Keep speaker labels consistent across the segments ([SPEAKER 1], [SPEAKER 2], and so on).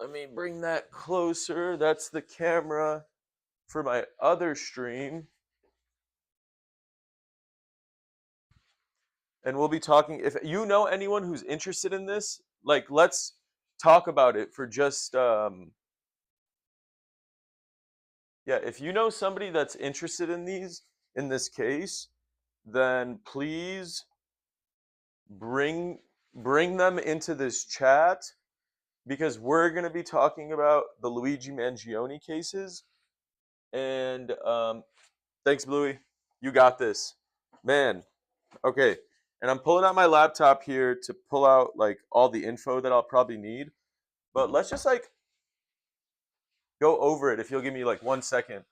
[SPEAKER 1] Let me bring that closer. That's the camera for my other stream. And we'll be talking. If you know anyone who's interested in this, like, let's talk about it for just yeah, if you know somebody that's interested in this case, then please bring them into this chat, because we're going to be talking about the Luigi Mangione cases. And thanks, Bluey. You got this, man. Okay, and I'm pulling out my laptop here to pull out like all the info that I'll probably need. But let's just like go over it if you'll give me like 1 second.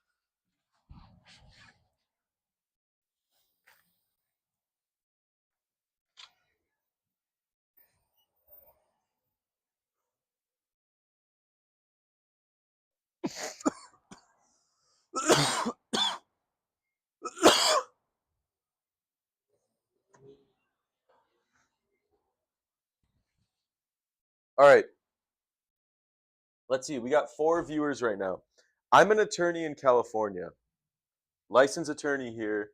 [SPEAKER 1] All right, let's see. We got 4 viewers right now. I'm an attorney in California, licensed attorney here,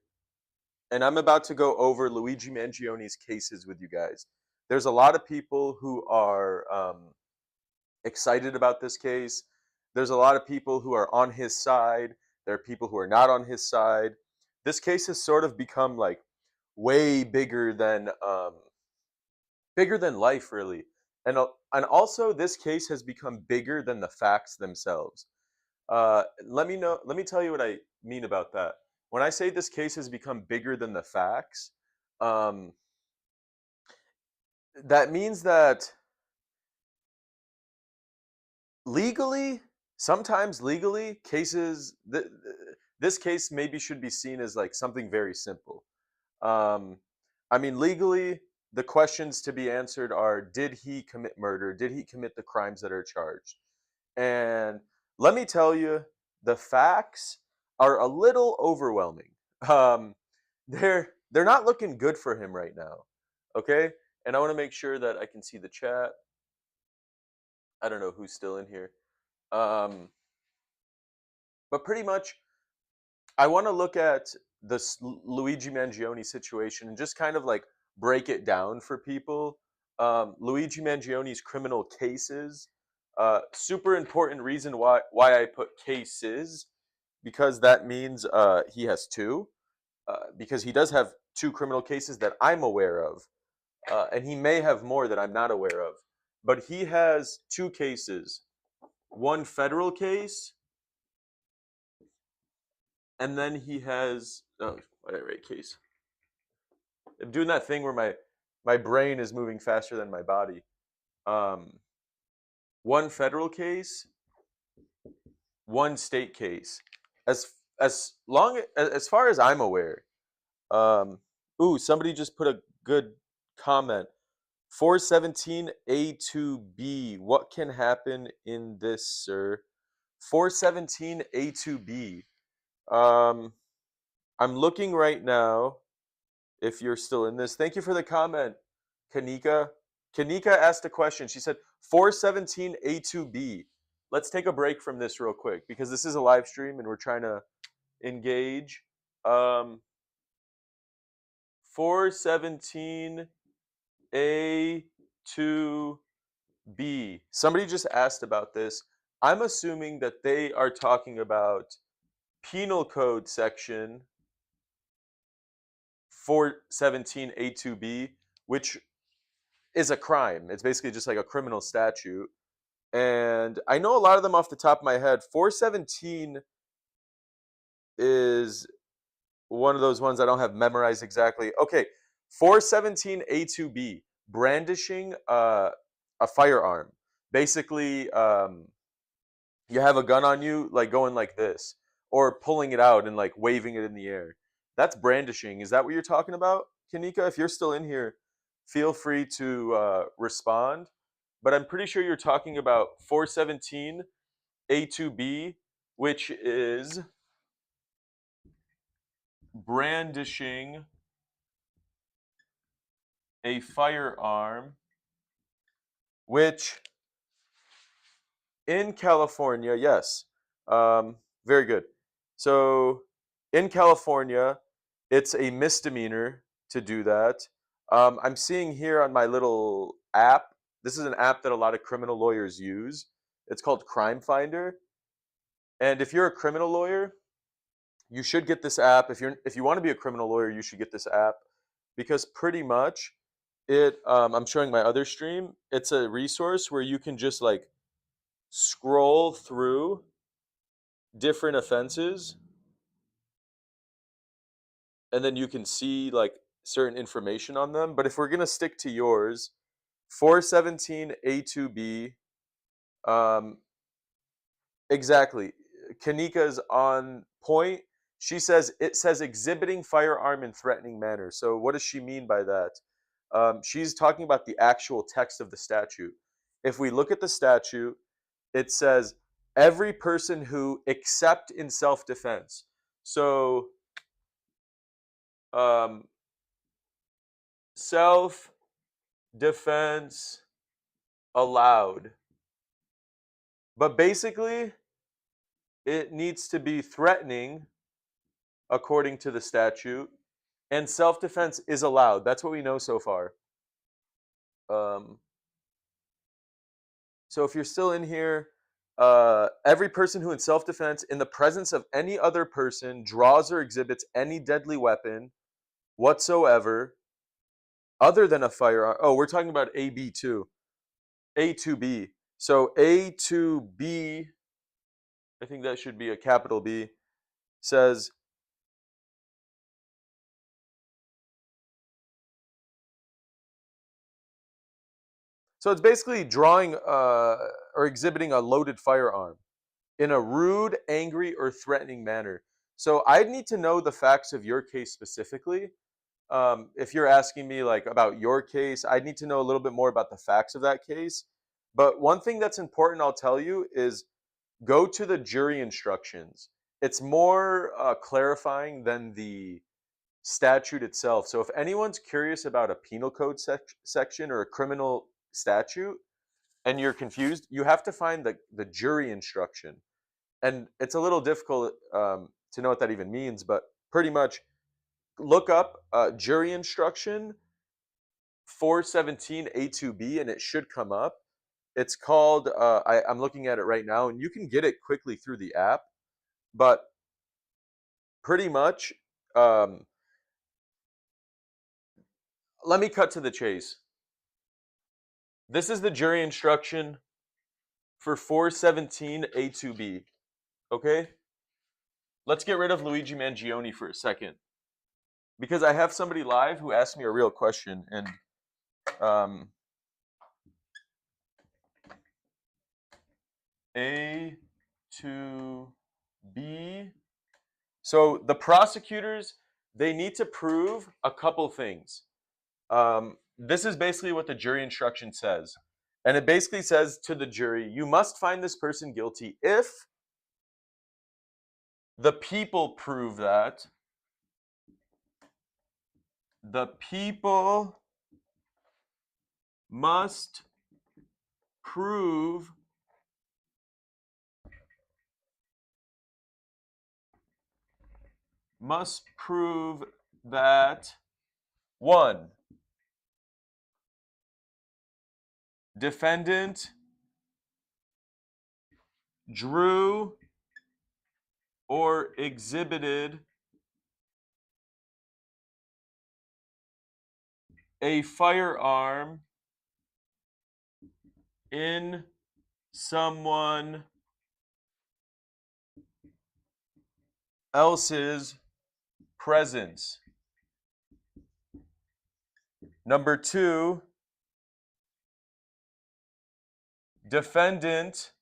[SPEAKER 1] and I'm about to go over Luigi Mangione's cases with you guys. There's a lot of people who are excited about this case. There's a lot of people who are on his side. There are people who are not on his side. This case has sort of become like way bigger than life, really. And also this case has become bigger than the facts themselves. Let me tell you what I mean about that. When I say this case has become bigger than the facts, um, that means that legally, sometimes legally, this case maybe should be seen as like something very simple. Um, I mean, legally, the questions to be answered are: did he commit murder? Did he commit the crimes that are charged? And let me tell you, the facts are a little overwhelming. Um, they're not looking good for him right now. Okay, and I want to make sure that I can see the chat. I don't know who's still in here. Um, but pretty much, I want to look at this Luigi Mangione situation and just kind of like break it down for people. Luigi Mangione's criminal cases. Super important reason why I put cases, because that means he has two. Because he does have two criminal cases that I'm aware of, and he may have more that I'm not aware of. But he has two cases: one federal case, and then he has whatever case. I'm doing that thing where my brain is moving faster than my body. Um, one federal case, one state case. As far as I'm aware. Ooh, somebody just put a good comment. 417A2B. What can happen in this, sir? 417A2B. Um, I'm looking right now. If you're still in this, thank you for the comment, Kanika. Kanika asked a question. She said 417A2B. Let's take a break from this real quick because this is a live stream and we're trying to engage. 417A2B. Somebody just asked about this. I'm assuming that they are talking about Penal Code section 417A2B, which is a crime. It's basically just like a criminal statute. And I know a lot of them off the top of my head. 417 is one of those ones I don't have memorized exactly. Okay, 417A2B, brandishing a firearm. Basically, you have a gun on you, like going like this, or pulling it out and like waving it in the air. That's brandishing. Is that what you're talking about, Kanika? If you're still in here, feel free to respond. But I'm pretty sure you're talking about 417A2B, which is brandishing a firearm, which in California, yes. Very good. So in California, it's a misdemeanor to do that. I'm seeing here on my little app, this is an app that a lot of criminal lawyers use. It's called Crime Finder. And if you're a criminal lawyer, you should get this app. If you want to be a criminal lawyer, you should get this app because pretty much I'm showing my other stream. It's a resource where you can just like scroll through different offenses and then you can see like certain information on them. But if we're gonna stick to yours, 417 A2B, um, exactly. Kanika's on point. She says it says exhibiting firearm in threatening manner. So what does she mean by that? She's talking about the actual text of the statute. If we look at the statute, it says every person who, except in self-defense. So um, self-defense allowed. But basically, it needs to be threatening according to the statute, and self-defense is allowed. That's what we know so far. Um, so if you're still in here, every person who in self-defense, in the presence of any other person, draws or exhibits any deadly weapon whatsoever, other than a firearm. Oh, we're talking about AB2, A2B. So A2B, I think that should be a capital B, says so it's basically drawing or exhibiting a loaded firearm in a rude, angry, or threatening manner. So I'd need to know the facts of your case specifically. If you're asking me like about your case, I'd need to know a little bit more about the facts of that case. But one thing that's important, I'll tell you, is go to the jury instructions. It's more clarifying than the statute itself. So if anyone's curious about a penal code section or a criminal statute and you're confused, you have to find the jury instruction. And it's a little difficult to know what that even means, but pretty much look up jury instruction 417 A2B and it should come up. It's called, I'm looking at it right now, and you can get it quickly through the app, but pretty much, um, let me cut to the chase. This is the jury instruction for 417 A2B, okay? Let's get rid of Luigi Mangione for a second, because I have somebody live who asked me a real question, and A2B. So the prosecutors, they need to prove a couple things. This is basically what the jury instruction says. And it basically says to the jury, you must find this person guilty if the people prove that. The people must prove that one, defendant drew or exhibited a firearm in someone else's presence. Number two, defendant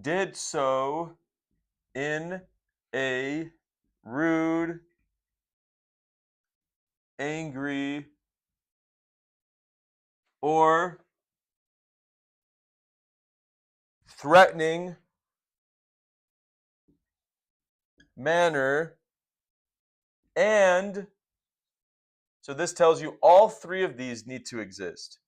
[SPEAKER 1] did so in a rude, angry, or threatening manner. And so this tells you all three of these need to exist.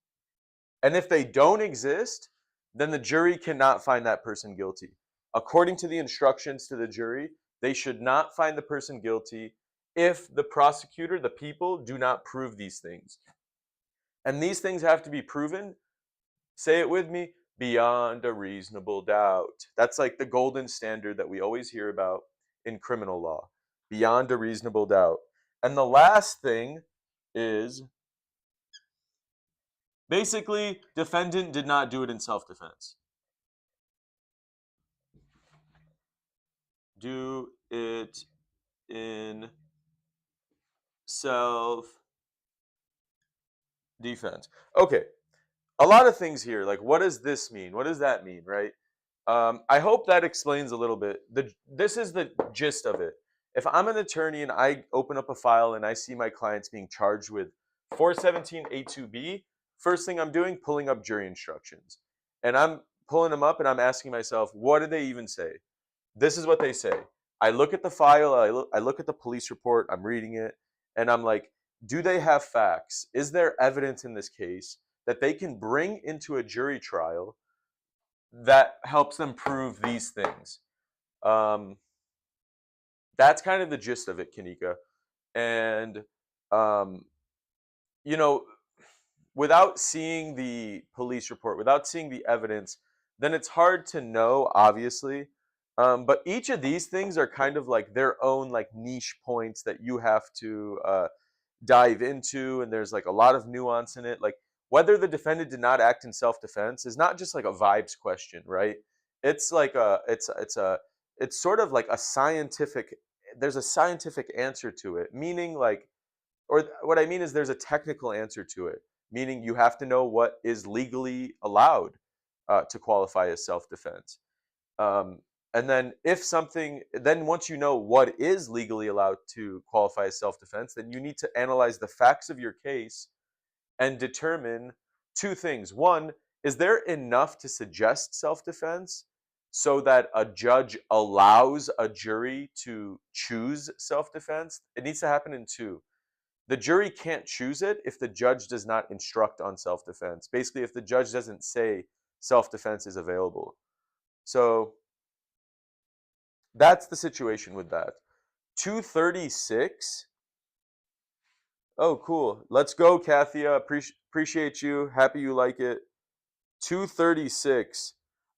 [SPEAKER 1] And if they don't exist, then the jury cannot find that person guilty. According to the instructions to the jury, they should not find the person guilty if the prosecutor, the people, do not prove these things. And these things have to be proven, say it with me, beyond a reasonable doubt. That's like the golden standard that we always hear about in criminal law, beyond a reasonable doubt. And the last thing is basically, defendant did not do it in self-defense. Do it in self-defense. Okay, a lot of things here. Like, what does this mean? What does that mean, right? I hope that explains a little bit. This is the gist of it. If I'm an attorney and I open up a file and I see my clients being charged with 417A2B, first thing I'm doing, pulling up jury instructions. And I'm pulling them up and I'm asking myself, what do they even say? This is what they say. I look at the file, I look at the police report, I'm reading it, and I'm like, do they have facts? Is there evidence in this case that they can bring into a jury trial that helps them prove these things? That's kind of the gist of it, Kanika. And, um, you know, without seeing the police report, without seeing the evidence, then it's hard to know, obviously. But each of these things are kind of like their own like niche points that you have to dive into, and there's like a lot of nuance in it. Like whether the defendant did not act in self-defense is not just like a vibes question, right? It's like it's sort of like a scientific. There's a scientific answer to it, meaning like, or what I mean is there's a technical answer to it, meaning you have to know what is legally allowed to qualify as self-defense. Um, and then if something, then once you know what is legally allowed to qualify as self-defense, then you need to analyze the facts of your case and determine two things. One, is there enough to suggest self-defense so that a judge allows a jury to choose self-defense? It needs to happen in two. The jury can't choose it if the judge does not instruct on self-defense. Basically, if the judge doesn't say self-defense is available. So that's the situation with that. 236. Oh, cool. Let's go, Kathia. Appreciate you. Happy you like it. 236.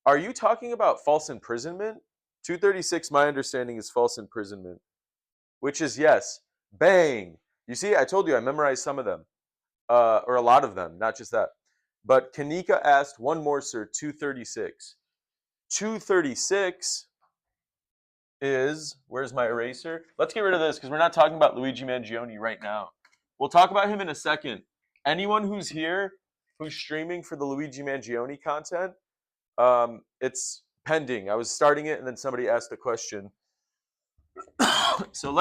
[SPEAKER 1] Are you talking about false imprisonment? 236, my understanding, is false imprisonment, which is yes. Bang. You see, I told you I memorized some of them, or a lot of them, not just that. But Kanika asked one more, sir. 236. 236 is, where's my eraser? Let's get rid of this because we're not talking about Luigi Mangione right now. We'll talk about him in a second. Anyone who's here, who's streaming for the Luigi Mangione content, it's pending. I was starting it and then somebody asked a question. So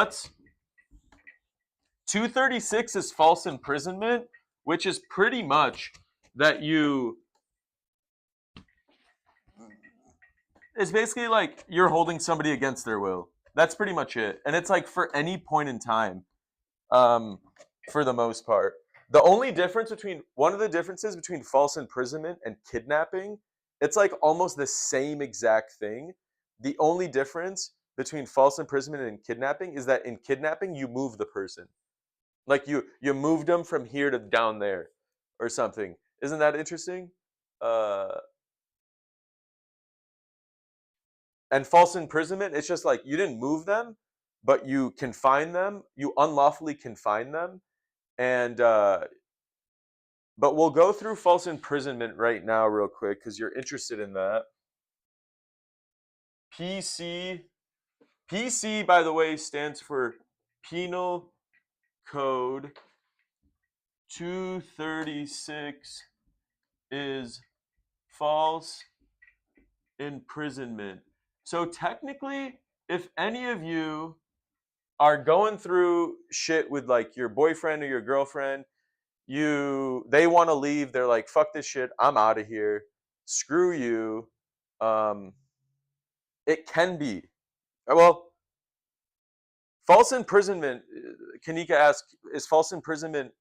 [SPEAKER 1] 236 is false imprisonment, which is pretty much that it's basically like you're holding somebody against their will. That's pretty much it. And it's like for any point in time, for the most part. The only difference one of the differences between false imprisonment and kidnapping, it's like almost the same exact thing. The only difference between false imprisonment and kidnapping is that in kidnapping, you move the person. Like you moved them from here to down there or something. Isn't that interesting? And false imprisonment, it's just like you didn't move them, but you confine them. You unlawfully confine them. And but we'll go through false imprisonment right now real quick because you're interested in that. PC, by the way, stands for Penal Code 236 is false imprisonment. So technically, if any of you are going through shit with like your boyfriend or your girlfriend, they want to leave, they're like, fuck this shit, I'm out of here, screw you. It can be, well, false imprisonment, Kanika asked, is false imprisonment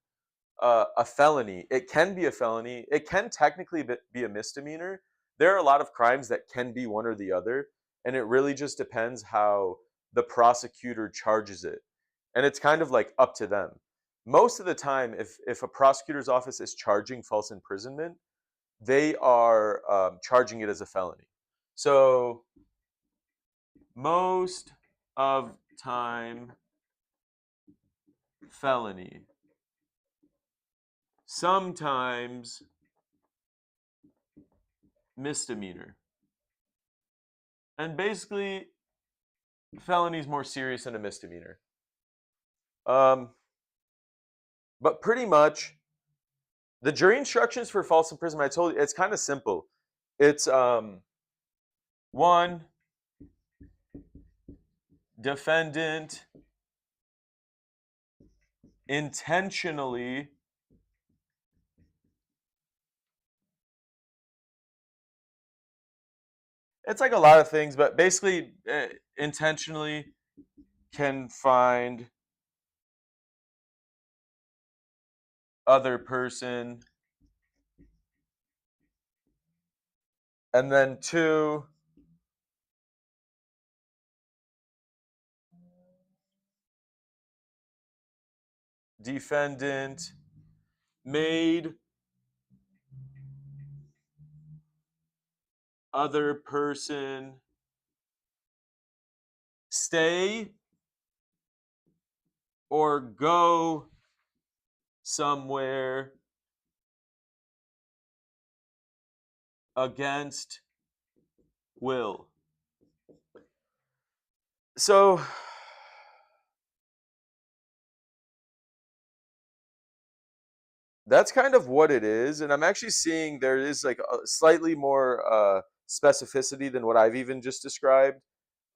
[SPEAKER 1] a felony? It can be a felony. It can technically be a misdemeanor. there are a lot of crimes that can be one or the other, and it really just depends how the prosecutor charges it. And it's kind of like up to them. Most of the time, if a prosecutor's office is charging false imprisonment, they are charging it as a felony. So most of time felony, sometimes misdemeanor. And basically, felony is more serious than a misdemeanor. Um, but pretty much, the jury instructions for false imprisonment, I told you, it's kind of simple. It's one, defendant intentionally it's like a lot of things, but basically intentionally can find other person, and then two, defendant made other person stay or go somewhere against will. So that's kind of what it is, and I'm actually seeing there is like a slightly more specificity than what I've even just described.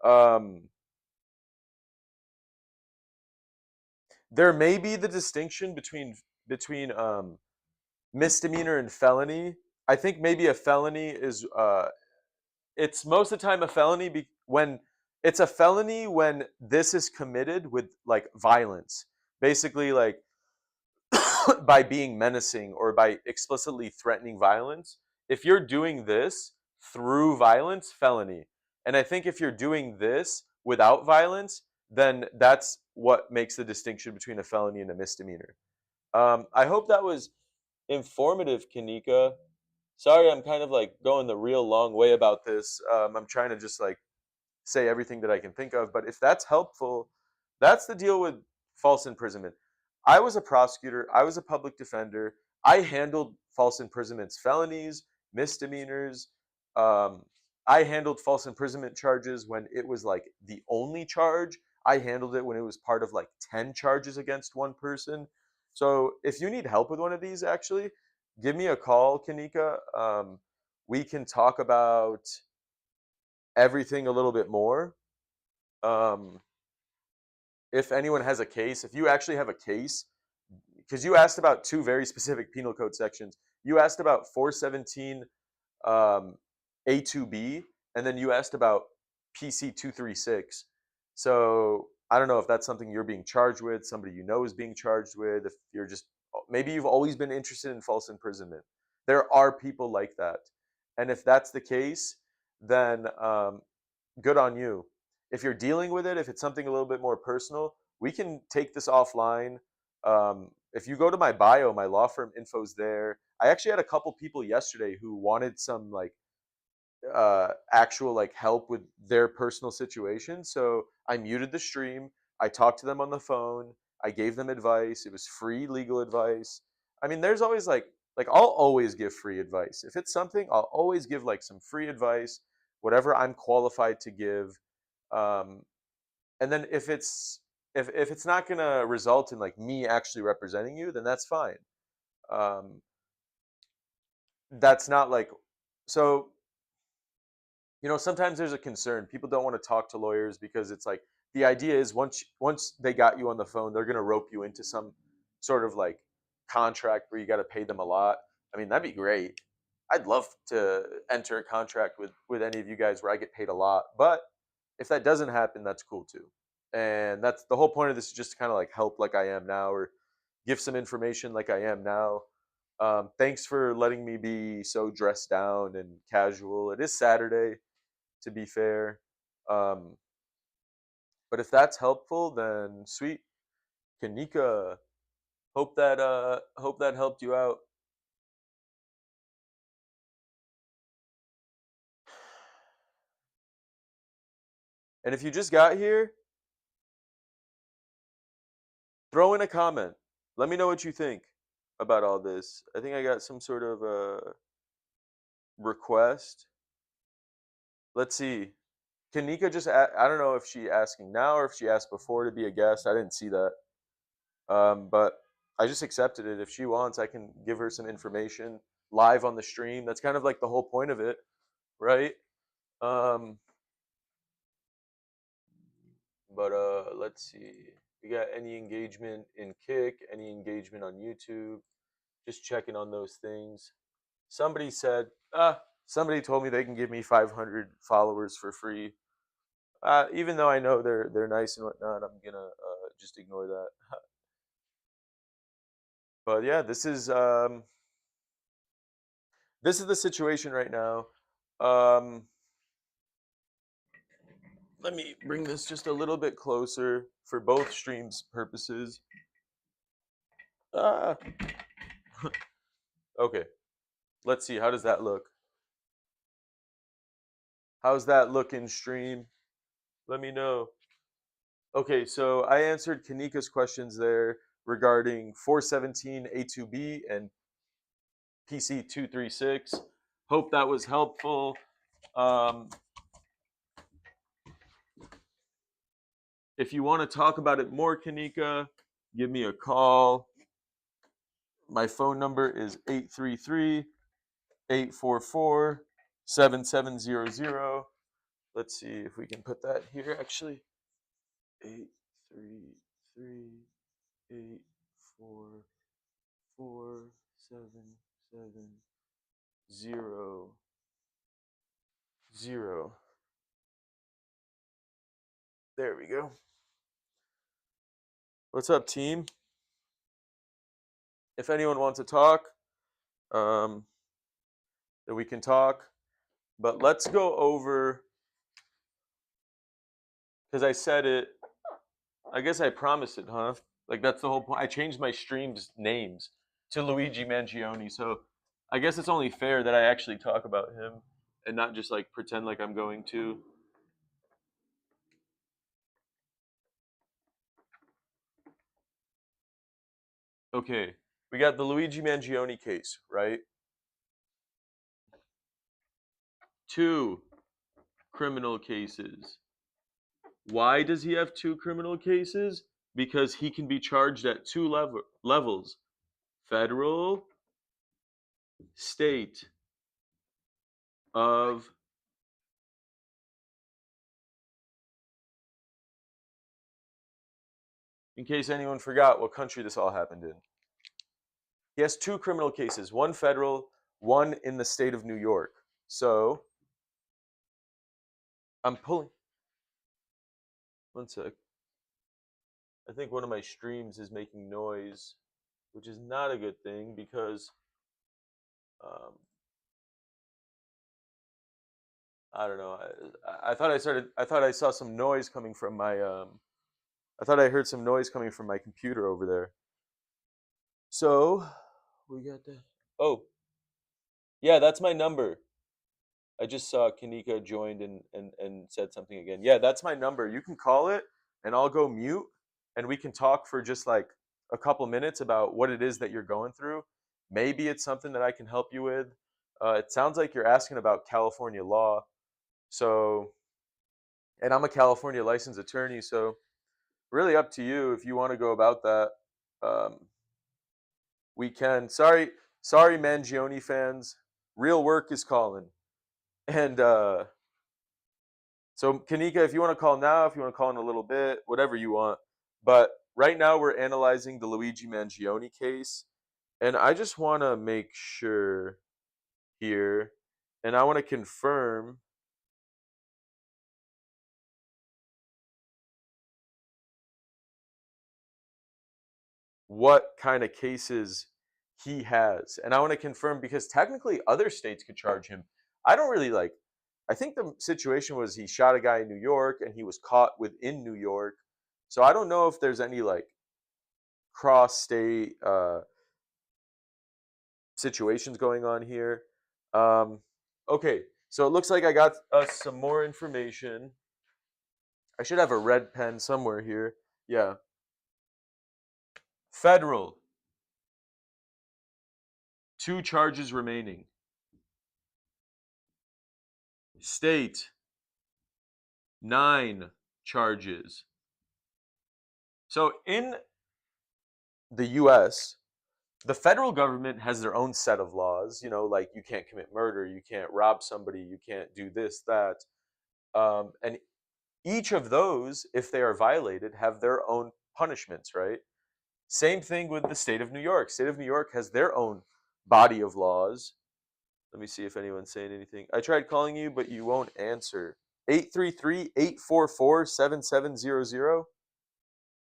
[SPEAKER 1] Um, there may be the distinction between misdemeanor and felony. I think maybe a felony is it's most of the time a felony when it's a felony when this is committed with like violence, basically like by being menacing or by explicitly threatening violence. If you're doing this through violence, felony. And I think if you're doing this without violence, then that's what makes the distinction between a felony and a misdemeanor. I hope that was informative, Kanika. Sorry, I'm kind of like going the real long way about this. I'm trying to just like say everything that I can think of. But if that's helpful, that's the deal with false imprisonment. I was a prosecutor, I was a public defender. I handled false imprisonments, felonies, misdemeanors. Um, I handled false imprisonment charges when it was like the only charge. I handled it when it was part of like 10 charges against one person. So if you need help with one of these, actually, give me a call, Kanika. We can talk about everything a little bit more. Um, if anyone has a case, if you actually have a case, because you asked about two very specific penal code sections. You asked about 417 A2B, and then you asked about PC 236. So I don't know if that's something you're being charged with, somebody you know is being charged with, if you're just maybe you've always been interested in false imprisonment. There are people like that. And if that's the case, then good on you. If you're dealing with it, if it's something a little bit more personal, we can take this offline. If you go to my bio, my law firm info's there. I actually had a couple people yesterday who wanted some like actual like help with their personal situation. So I muted the stream. I talked to them on the phone. I gave them advice. It was free legal advice. I mean, there's always like I'll always give free advice. If it's something, I'll always give like some free advice, whatever I'm qualified to give. Um, and then if it's not gonna result in like me actually representing you, then that's fine. Um, that's not like so sometimes there's a concern. People don't want to talk to lawyers because it's like the idea is once they got you on the phone, they're gonna rope you into some sort of like contract where you got to pay them a lot. I mean, that'd be great. I'd love to enter a contract with any of you guys where I get paid a lot. But if that doesn't happen, that's cool too. And that's the whole point of this is just to kind of like help like I am now or give some information like I am now. Thanks for letting me be so dressed down and casual. It is Saturday, to be fair. Um, but if that's helpful, then sweet. Kanika, hope that helped you out. And if you just got here, throw in a comment. Let me know what you think about all this. I think I got some sort of request. Let's see. Kanika just, I don't know if she asking now or if she asked before to be a guest. I didn't see that. But I just accepted it. If she wants, I can give her some information live on the stream. That's kind of like the whole point of it, right? Um, but let's see. We got any engagement in Kick, any engagement on YouTube? Just checking on those things. Somebody said, somebody told me they can give me 500 followers for free. Even though I know they're nice and whatnot, I'm gonna just ignore that. But yeah, this is the situation right now. Um, Let me bring this just a little bit closer for both streams purposes. Ah, okay. Let's see. How does that look? How's that looking, stream? Let me know. Okay, so I answered Kanika's questions there regarding 417 A2B and PC 236. Hope that was helpful. Um, if you want to talk about it more, Kanika, give me a call. My phone number is 833 844 7700. Let's see if we can put that here actually. 833-844-7700. There we go. What's up, team? If anyone wants to talk, then we can talk. But let's go over, because I said it, I guess I promised it, huh? Like that's the whole point. I changed my streams names to Luigi Mangione, so I guess it's only fair that I actually talk about him and not just like pretend like I'm going to. Okay, we got the Luigi Mangione case, right? 2 criminal cases. Why does he have 2 criminal cases? Because he can be charged at 2 levels: federal, state, of in case anyone forgot what country this all happened in. He has 2 criminal cases, one federal, one in the state of New York. So I'm pulling. One sec. I think one of my streams is making noise, which is not a good thing because um, I don't know. I thought I started. I thought I saw some noise coming from my. I thought I heard some noise coming from my computer over there. So we got that. Oh, yeah, that's my number. I just saw Kanika joined and said something again. Yeah, that's my number. You can call it and I'll go mute and we can talk for just like a couple minutes about what it is that you're going through. Maybe it's something that I can help you with. It sounds like you're asking about California law. So, and I'm a California licensed attorney. So, really up to you if you want to go about that. Um, we can. Sorry, Mangione fans. Real work is calling. And so, Kanika, if you want to call now, if you want to call in a little bit, whatever you want. But right now, we're analyzing the Luigi Mangione case. And I just want to make sure here, and I want to confirm what kind of cases he has. And I want to confirm because technically other states could charge him. I don't really like, I think the situation was he shot a guy in New York and he was caught within New York. So I don't know if there's any like cross state situations going on here. Okay, so it looks like I got us some more information. I should have a red pen somewhere here. Yeah. Federal, 2 charges remaining. State, 9 charges. So in the US, the federal government has their own set of laws, like you can't commit murder, you can't rob somebody, you can't do this, that. And each of those, if they are violated, have their own punishments, right? Same thing with the state of New York. State of New York has their own body of laws. Let me see if anyone's saying anything. I tried calling you, but you won't answer. 833-844-7700.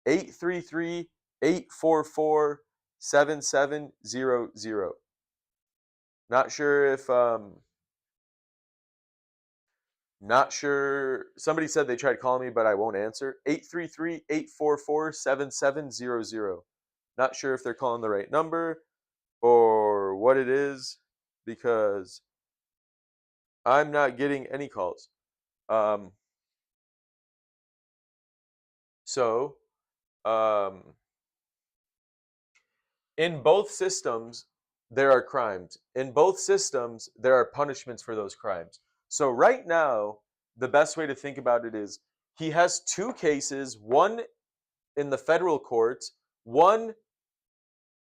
[SPEAKER 1] 833-844-7700. Not sure if not sure. Somebody said they tried calling me, but I won't answer. 833-844-7700. Not sure if they're calling the right number or what it is because I'm not getting any calls. Um, so, um, in both systems, there are crimes. In both systems, there are punishments for those crimes. So, right now, the best way to think about it is he has 2 cases, one in the federal courts, one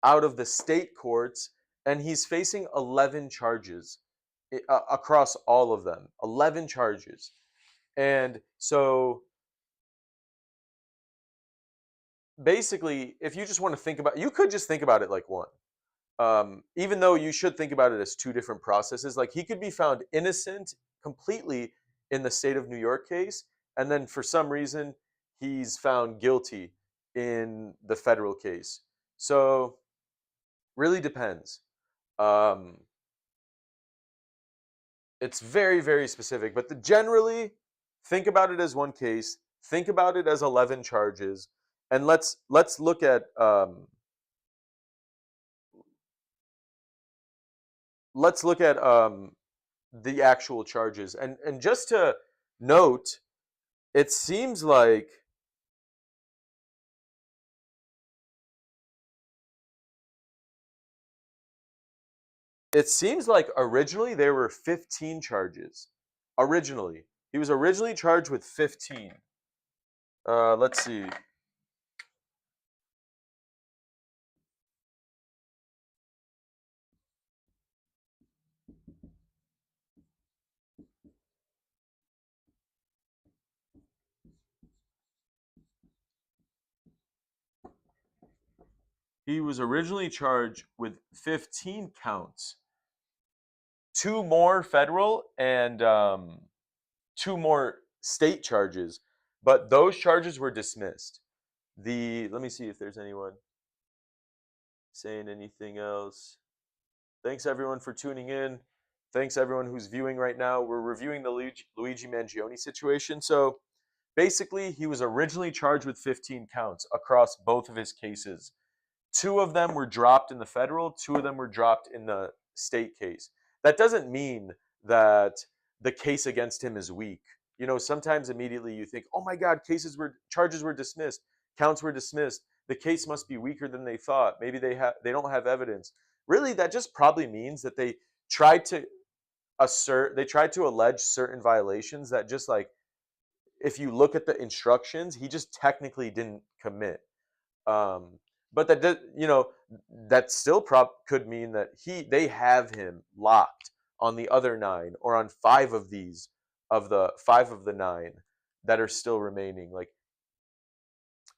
[SPEAKER 1] out of the state courts, and he's facing 11 charges across all of them. 11 charges. And so basically, if you just want to think about, you could just think about it like one. Even though you should think about it as 2 different processes, like he could be found innocent completely in the state of New York case, and then for some reason he's found guilty in the federal case. So really depends. Um, it's very, very specific, but generally think about it as one case. Think about it as 11 charges, and let's look at the actual charges. And just to note, it seems like originally there were 15 charges. Originally, he was originally charged with 15. Let's see. He was originally charged with 15 counts, 2 more federal and 2 more state charges, but those charges were dismissed. Let me see if there's anyone saying anything else. Thanks everyone for tuning in. Thanks everyone who's viewing right now. We're reviewing the Luigi Mangione situation. So basically, he was originally charged with 15 counts across both of his cases. 2 of them were dropped in the federal, 2 of them were dropped in the state case. That doesn't mean that the case against him is weak. Sometimes immediately you think, "Oh my God, charges were dismissed, counts were dismissed. The case must be weaker than they thought. Maybe they don't have evidence." Really, that just probably means that tried to they tried to allege certain violations that just like if you look at the instructions, he just technically didn't commit. Um, but that still could mean that they have him locked on the other 9 or on 5 of these of the 5 of the 9 that are still remaining. Like,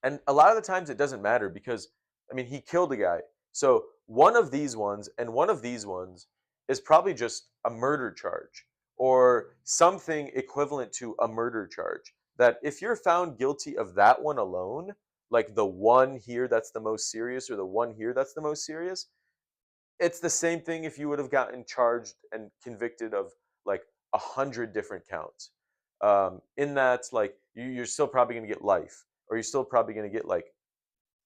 [SPEAKER 1] and a lot of the times it doesn't matter because I mean he killed a guy. So one of these ones and one of these ones is probably just a murder charge or something equivalent to a murder charge. That if you're found guilty of that one alone, like the one here that's the most serious or the one here that's the most serious, it's the same thing if you would have gotten charged and convicted of like 100 different counts. In that, like you're still probably going to get life, or you're still probably going to get like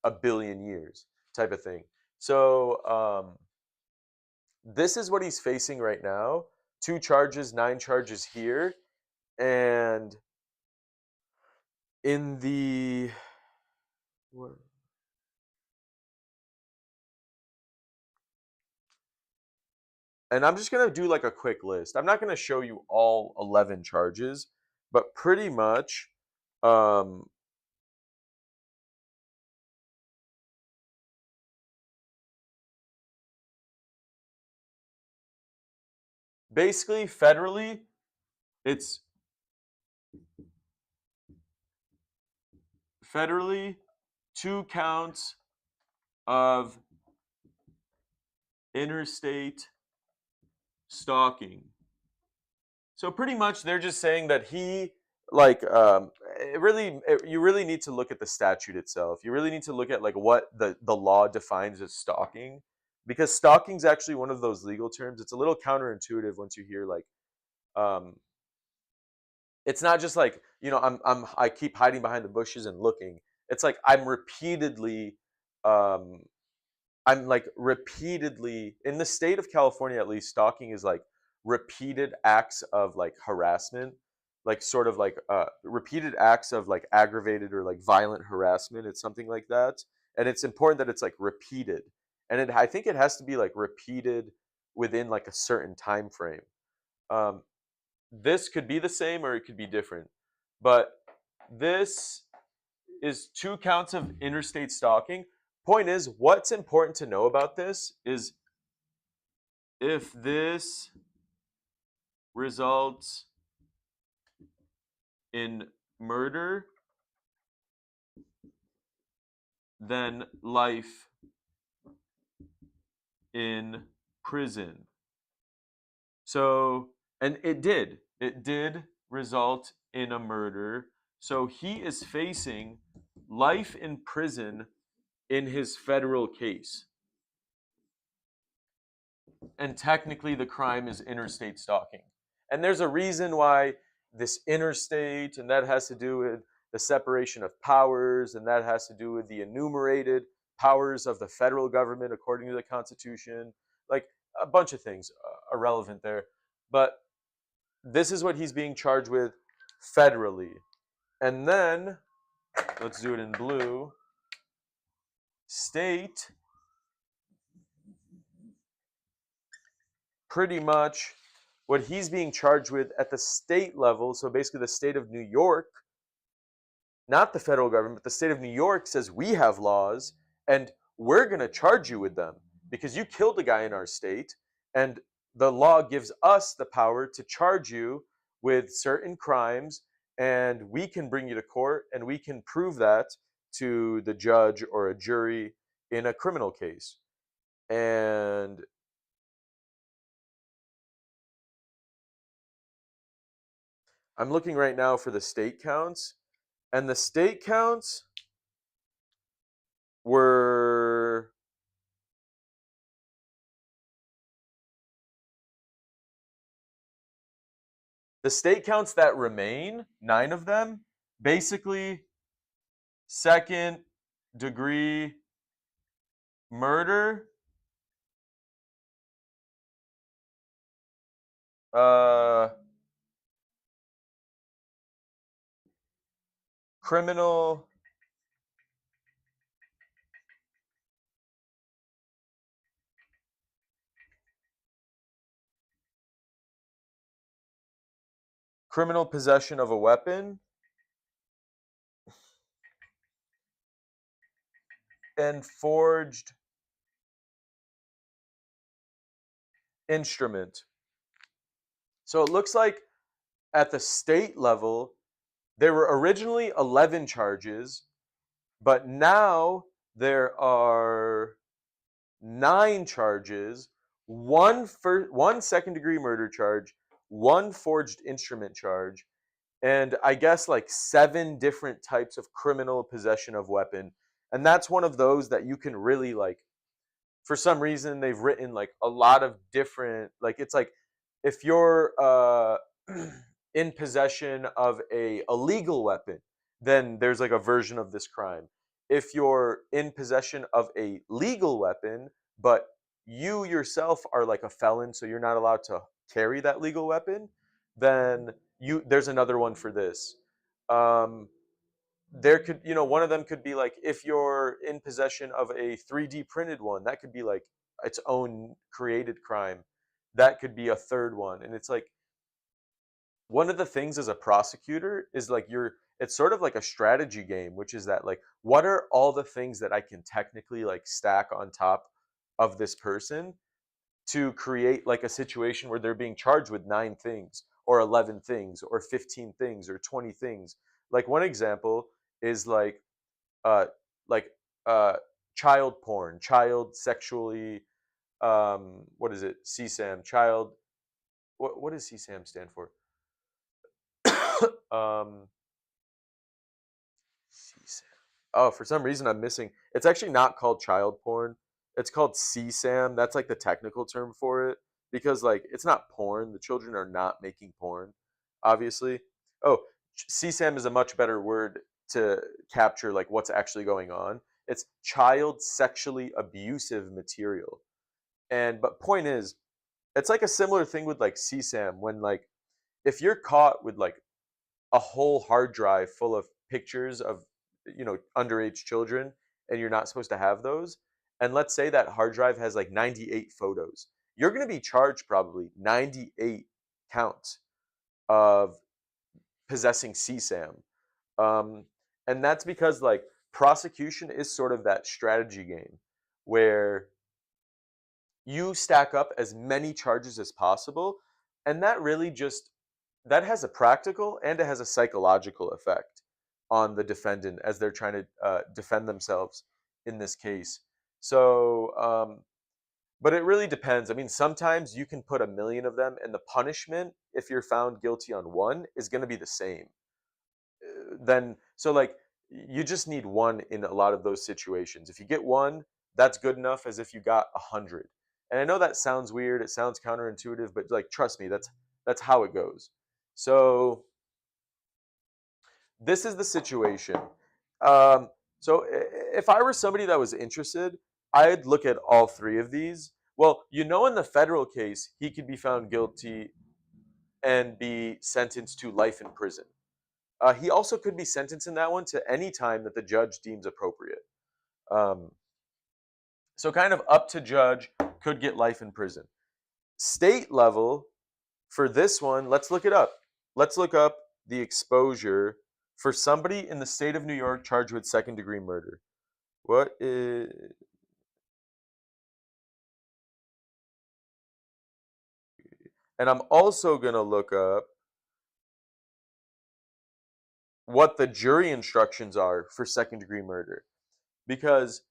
[SPEAKER 1] a billion years type of thing. So this is what he's facing right now: 2 charges, 9 charges here, and in the and I'm just going to do like a quick list. I'm not going to show you all 11 charges, but pretty much um, basically federally, it's federally 2 counts of interstate stalking. So pretty much they're just saying that he like you really need to look at the statute itself. You really need to look at like what the law defines as stalking, because stalking is actually one of those legal terms. It's a little counterintuitive once you hear like um it's not just like, I keep hiding behind the bushes and looking. It's like um I'm like repeatedly in the state of California, at least, stalking is like repeated acts of like harassment, like sort of like repeated acts of like aggravated or like violent harassment. It's something like that. And it's important that it's like repeated. And I think it has to be like repeated within like a certain time frame. Um, this could be the same or it could be different. But this is 2 counts of interstate stalking. Point is, what's important to know about this is if this results in murder, then life in prison. So, and it did result in a murder. So he is facing life in prison in his federal case. And technically the crime is interstate stalking. And there's a reason why this interstate, and that has to do with the separation of powers, and that has to do with the enumerated powers of the federal government according to the Constitution. Like a bunch of things are relevant there. But this is what he's being charged with federally. And then, let's do it in blue. State, pretty much what he's being charged with at the state level. So basically, the state of New York, not the federal government, but the state of New York says we have laws and we're going to charge you with them because you killed a guy in our state. And the law gives us the power to charge you with certain crimes. And we can bring you to court and we can prove that to the judge or a jury in a criminal case. And I'm looking right now for the state counts. And the state counts were the state counts that remain, 9 of them, basically second degree murder, uh, criminal criminal possession of a weapon, and forged instrument. So it looks like at the state level, there were originally 11 charges, but now there are 9 charges, one second degree murder charge, 1 forged instrument charge, and I guess like 7 different types of criminal possession of weapon. And that's one of those that you can really like for some reason they've written like a lot of different, like it's like if you're in possession of a illegal weapon, then there's like a version of this crime. If you're in possession of a legal weapon, but you yourself are like a felon, so you're not allowed to carry that legal weapon, then you there's another one for this. Um, there could, one of them could be like if you're in possession of a 3D printed one, that could be like its own created crime. That could be a third one. And it's like one of the things as a prosecutor is like it's sort of like a strategy game, which is that like what are all the things that I can technically like stack on top of this person to create like a situation where they're being charged with 9 things or 11 things or 15 things or 20 things. Like one example is uh like uh child porn, child sexually, what is it, CSAM, child, what does CSAM stand for? um CSAM. Oh, for some reason I'm missing. It's actually not called child porn. It's called CSAM. That's like the technical term for it because like it's not porn. The children are not making porn, obviously. Oh, CSAM is a much better word to capture like what's actually going on. It's child sexually abusive material. And but point is, it's like a similar thing with like CSAM when like if you're caught with like a whole hard drive full of pictures of underage children and you're not supposed to have those, and let's say that hard drive has like 98 photos, you're going to be charged probably 98 counts of possessing CSAM. um, and that's because like prosecution is sort of that strategy game where you stack up as many charges as possible, and that really just that has a practical and it has a psychological effect on the defendant as they're trying to defend themselves in this case. So but it really depends. I mean, sometimes you can put a million of them and the punishment if you're found guilty on one is going to be the same. Then so like you just need one in a lot of those situations. If you get one, that's good enough as if you got 100. And I know that sounds weird, it sounds counterintuitive, but like trust me, that's how it goes. So this is the situation. So if I were somebody that was interested, I'd look at all three of these. Well, in the federal case, he could be found guilty and be sentenced to life in prison. He also could be sentenced in that one to any time that the judge deems appropriate. Um, so kind of up to judge, could get life in prison. State level for this one, let's look it up. Let's look up the exposure for somebody in the state of New York charged with second degree murder. What is, and I'm also going to look up what the jury instructions are for second degree murder. Because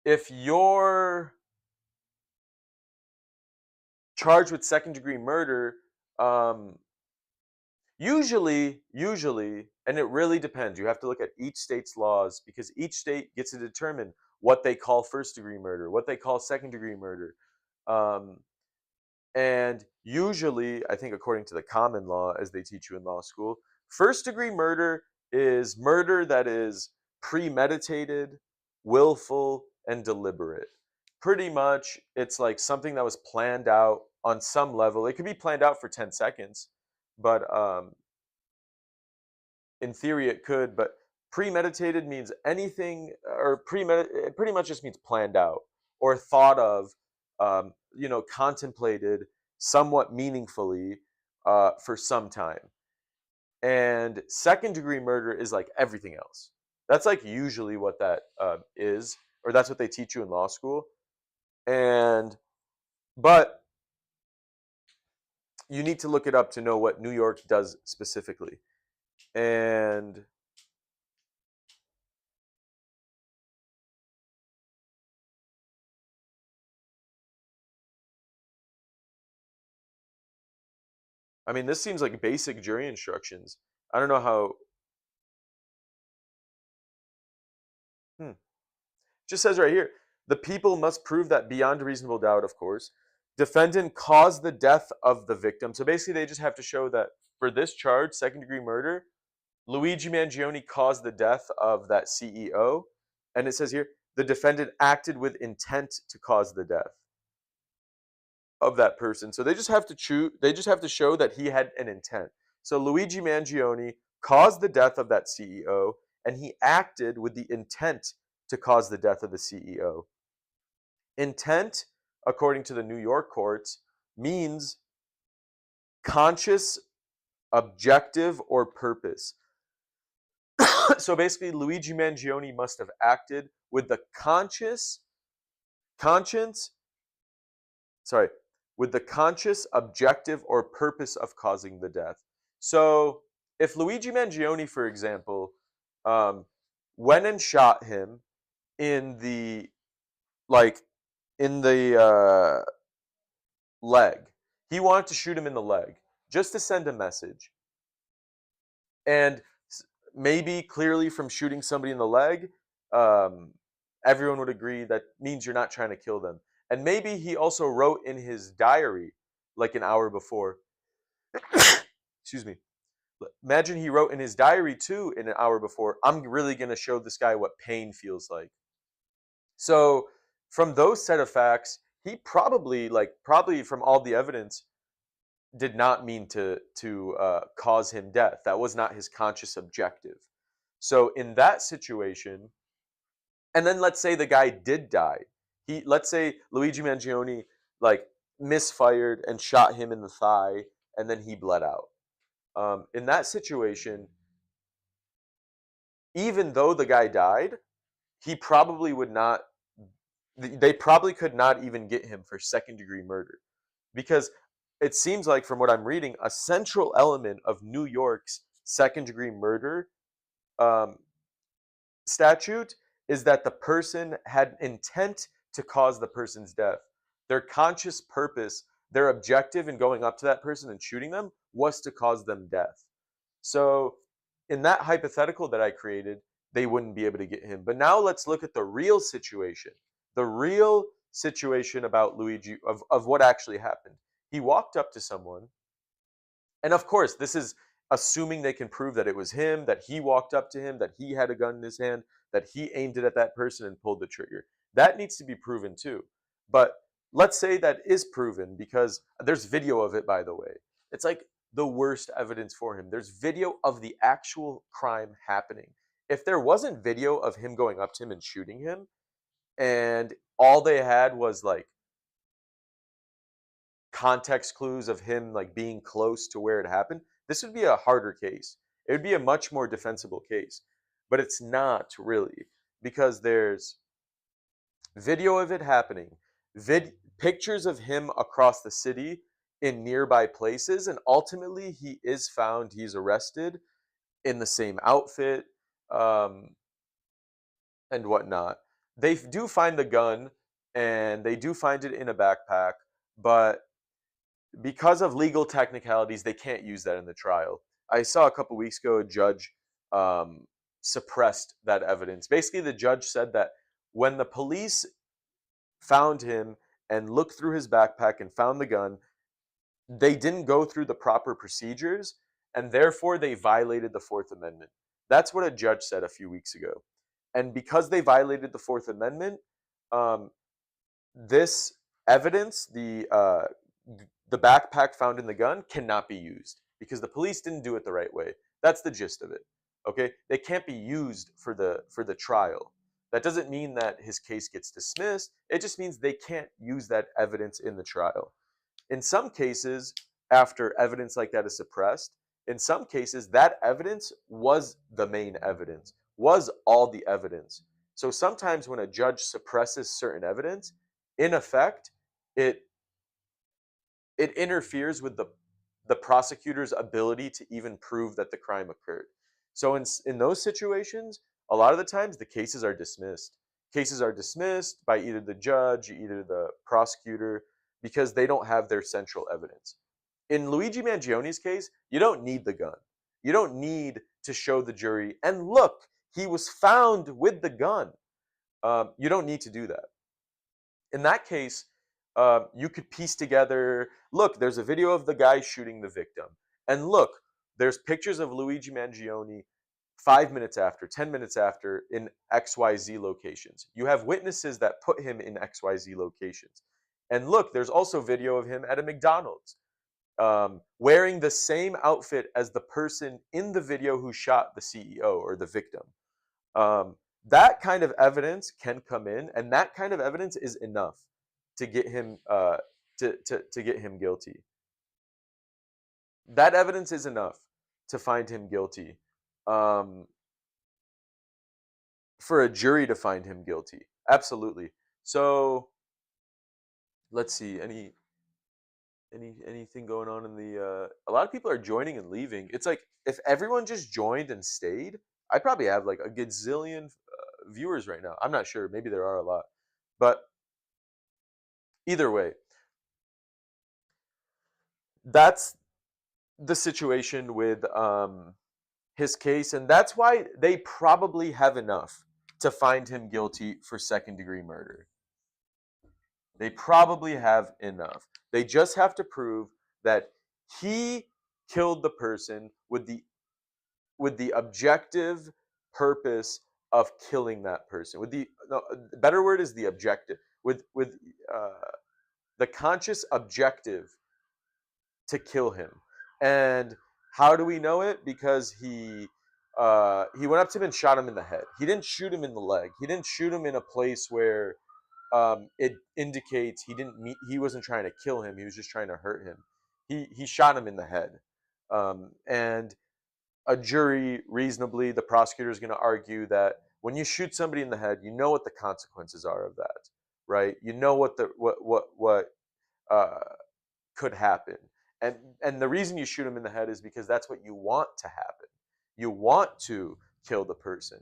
[SPEAKER 1] if you're charged with second degree murder, um, usually, and it really depends. You have to look at each state's laws because each state gets to determine what they call first degree murder, what they call second degree murder. Um, and usually, I think according to the common law, as they teach you in law school, first degree murder is murder that is premeditated, willful, and deliberate. Pretty much, it's like something that was planned out on some level. It could be planned out for 10 seconds, but in theory it could. But premeditated means anything, or it pretty much just means planned out or thought of, contemplated somewhat meaningfully for some time. And second degree murder is like everything else. That's like usually what that is, or that's what they teach you in law school. And but you need to look it up to know what New York does specifically. And I mean, this seems like basic jury instructions. I don't know how. Hmm. Just says right here, the people must prove that beyond a reasonable doubt, of course, defendant caused the death of the victim. So basically, they just have to show that for this charge, second-degree murder, Luigi Mangione caused the death of that CEO. And it says here, the defendant acted with intent to cause the death of that person. So they just have to show that he had an intent. So Luigi Mangione caused the death of that CEO, and he acted with the intent to cause the death of the CEO. Intent, according to the New York courts, means conscious, objective, or purpose. So basically, Luigi Mangione must have acted with the conscious, objective, or purpose of causing the death. So if Luigi Mangione, for example, um, went and shot him in the leg, he wanted to shoot him in the leg just to send a message, and maybe clearly from shooting somebody in the leg, um, everyone would agree that means you're not trying to kill them. And maybe he also wrote in his diary like an hour before. Excuse me. Imagine he wrote in his diary too in an hour before, I'm really going to show this guy what pain feels like. So from those set of facts, he probably from all the evidence, did not mean to cause him death. That was not his conscious objective. So in that situation, and then let's say the guy did die. Let's say Luigi Mangione like misfired and shot him in the thigh, and then he bled out. In that situation, even though the guy died, he probably would not. They probably could not even get him for second-degree murder, because it seems like from what I'm reading, a central element of New York's second-degree murder um, statute is that the person had intent to cause the person's death. Their conscious purpose, their objective in going up to that person and shooting them was to cause them death. So, in that hypothetical that I created, they wouldn't be able to get him. But now let's look at the real situation. The real situation about Luigi, of what actually happened. He walked up to someone, and of course, this is assuming they can prove that it was him, that he walked up to him, that he had a gun in his hand, that he aimed it at that person and pulled the trigger. That needs to be proven too. But let's say that is proven, because there's video of it, by the way. It's like the worst evidence for him. There's video of the actual crime happening. If there wasn't video of him going up to him and shooting him, and all they had was like context clues of him like being close to where it happened, this would be a harder case. It would be a much more defensible case. But it's not really, because there's video of it happening, pictures of him across the city in nearby places, and ultimately he is found, he's arrested in the same outfit, um, and whatnot. They do find the gun, and they do find it in a backpack, but because of legal technicalities, they can't use that in the trial. I saw a couple weeks ago a judge um, suppressed that evidence. Basically, the judge said that when the police found him and looked through his backpack and found the gun, they didn't go through the proper procedures, and therefore they violated the Fourth Amendment. That's what a judge said a few weeks ago. And because they violated the Fourth Amendment, um, this evidence, the backpack found in the gun, cannot be used because the police didn't do it the right way. That's the gist of it. Okay, they can't be used for the trial. That doesn't mean that his case gets dismissed. It just means they can't use that evidence in the trial. In some cases, after evidence like that is suppressed, in some cases that evidence was the main evidence, was all the evidence. So sometimes when a judge suppresses certain evidence, in effect, it interferes with the prosecutor's ability to even prove that the crime occurred. So in those situations, a lot of the times the cases are dismissed. Cases are dismissed by either the judge, either the prosecutor, because they don't have their central evidence. In Luigi Mangione's case, you don't need the gun. You don't need to show the jury, and look, he was found with the gun. You don't need to do that. In that case, you could piece together, look, there's a video of the guy shooting the victim. And look, there's pictures of Luigi Mangione 5 minutes after, 10 minutes after in XYZ locations. You have witnesses that put him in XYZ locations. And look, there's also video of him at a McDonald's wearing the same outfit as the person in the video who shot the CEO or the victim. Um, that kind of evidence can come in, and that kind of evidence is enough to get him to get him guilty. That evidence is enough to find him guilty. Um, for a jury to find him guilty, absolutely. So let's see, anything going on in the? A lot of people are joining and leaving. It's like if everyone just joined and stayed, I'd probably have like a gazillion viewers right now. I'm not sure. Maybe there are a lot, but either way, that's the situation with his case, and that's why they probably have enough to find him guilty for second-degree murder. They probably have enough. They just have to prove that he killed the person with the objective purpose of killing that person. With the no, better word is the objective. With the conscious objective to kill him. And how do we know it? Because he went up to him and shot him in the head. He didn't shoot him in the leg. He didn't shoot him in a place where it indicates he wasn't trying to kill him. He was just trying to hurt him. He shot him in the head. And a jury, reasonably, the prosecutor is going to argue that when you shoot somebody in the head, you know what the consequences are of that, right? You know what uh, could happen. And the reason you shoot him in the head is because that's what you want to happen. You want to kill the person.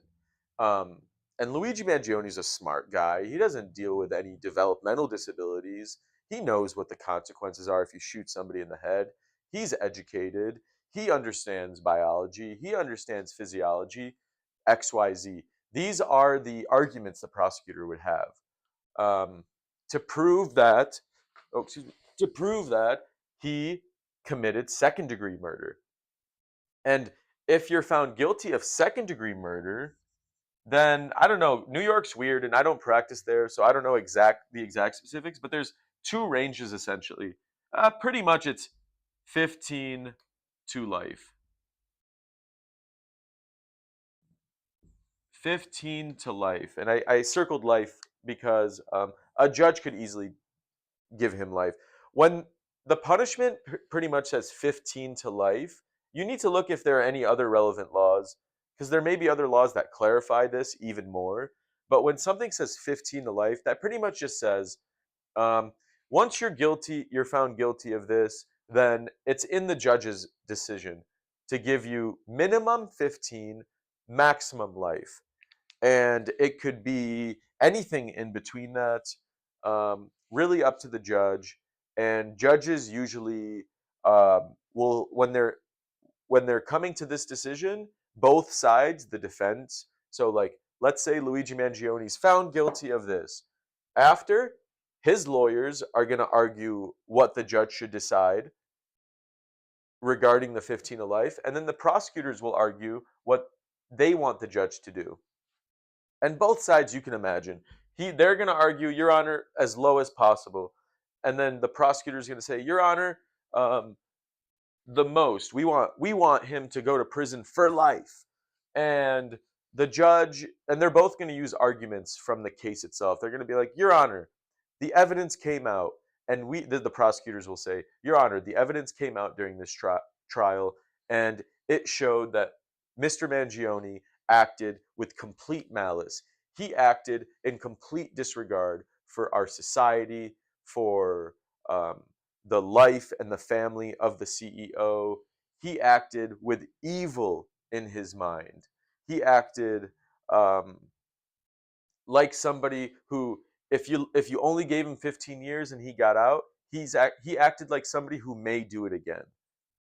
[SPEAKER 1] Um, and Luigi Mangione is a smart guy. He doesn't deal with any developmental disabilities. He knows what the consequences are if you shoot somebody in the head. He's educated. He understands biology. He understands physiology. XYZ. These are the arguments the prosecutor would have to prove that. Oh, excuse me. To prove that he committed second-degree murder. And if you're found guilty of second-degree murder, then I don't know. New York's weird, and I don't practice there, so I don't know the exact specifics. But there's two ranges essentially. Pretty much, it's 15 to life. 15 to life, and I circled life because a judge could easily give him life. When the punishment pretty much says 15 to life, you need to look if there are any other relevant laws, because there may be other laws that clarify this even more. But when something says 15 to life, that pretty much just says um, once you're found guilty of this, then it's in the judge's decision to give you minimum 15, maximum life. And it could be anything in between that, really up to the judge. And judges usually will, when they're coming to this decision, both sides, the defense. So, like, let's say Luigi Mangione's found guilty of this. After, his lawyers are going to argue what the judge should decide regarding the 15 to life, and then the prosecutors will argue what they want the judge to do. And both sides, you can imagine, they're going to argue, Your Honor, as low as possible, and then the prosecutor is going to say, Your Honor, the most we want him to go to prison for life. And the judge, and they're both going to use arguments from the case itself. They're going to be like, Your Honor, the evidence came out, and the prosecutors will say, Your Honor, the evidence came out during this trial, and it showed that Mr. Mangione acted with complete malice. He acted in complete disregard for our society, for the life and the family of the CEO. He acted with evil in his mind. He acted like somebody who, if you only gave him 15 years and he got out, he acted like somebody who may do it again.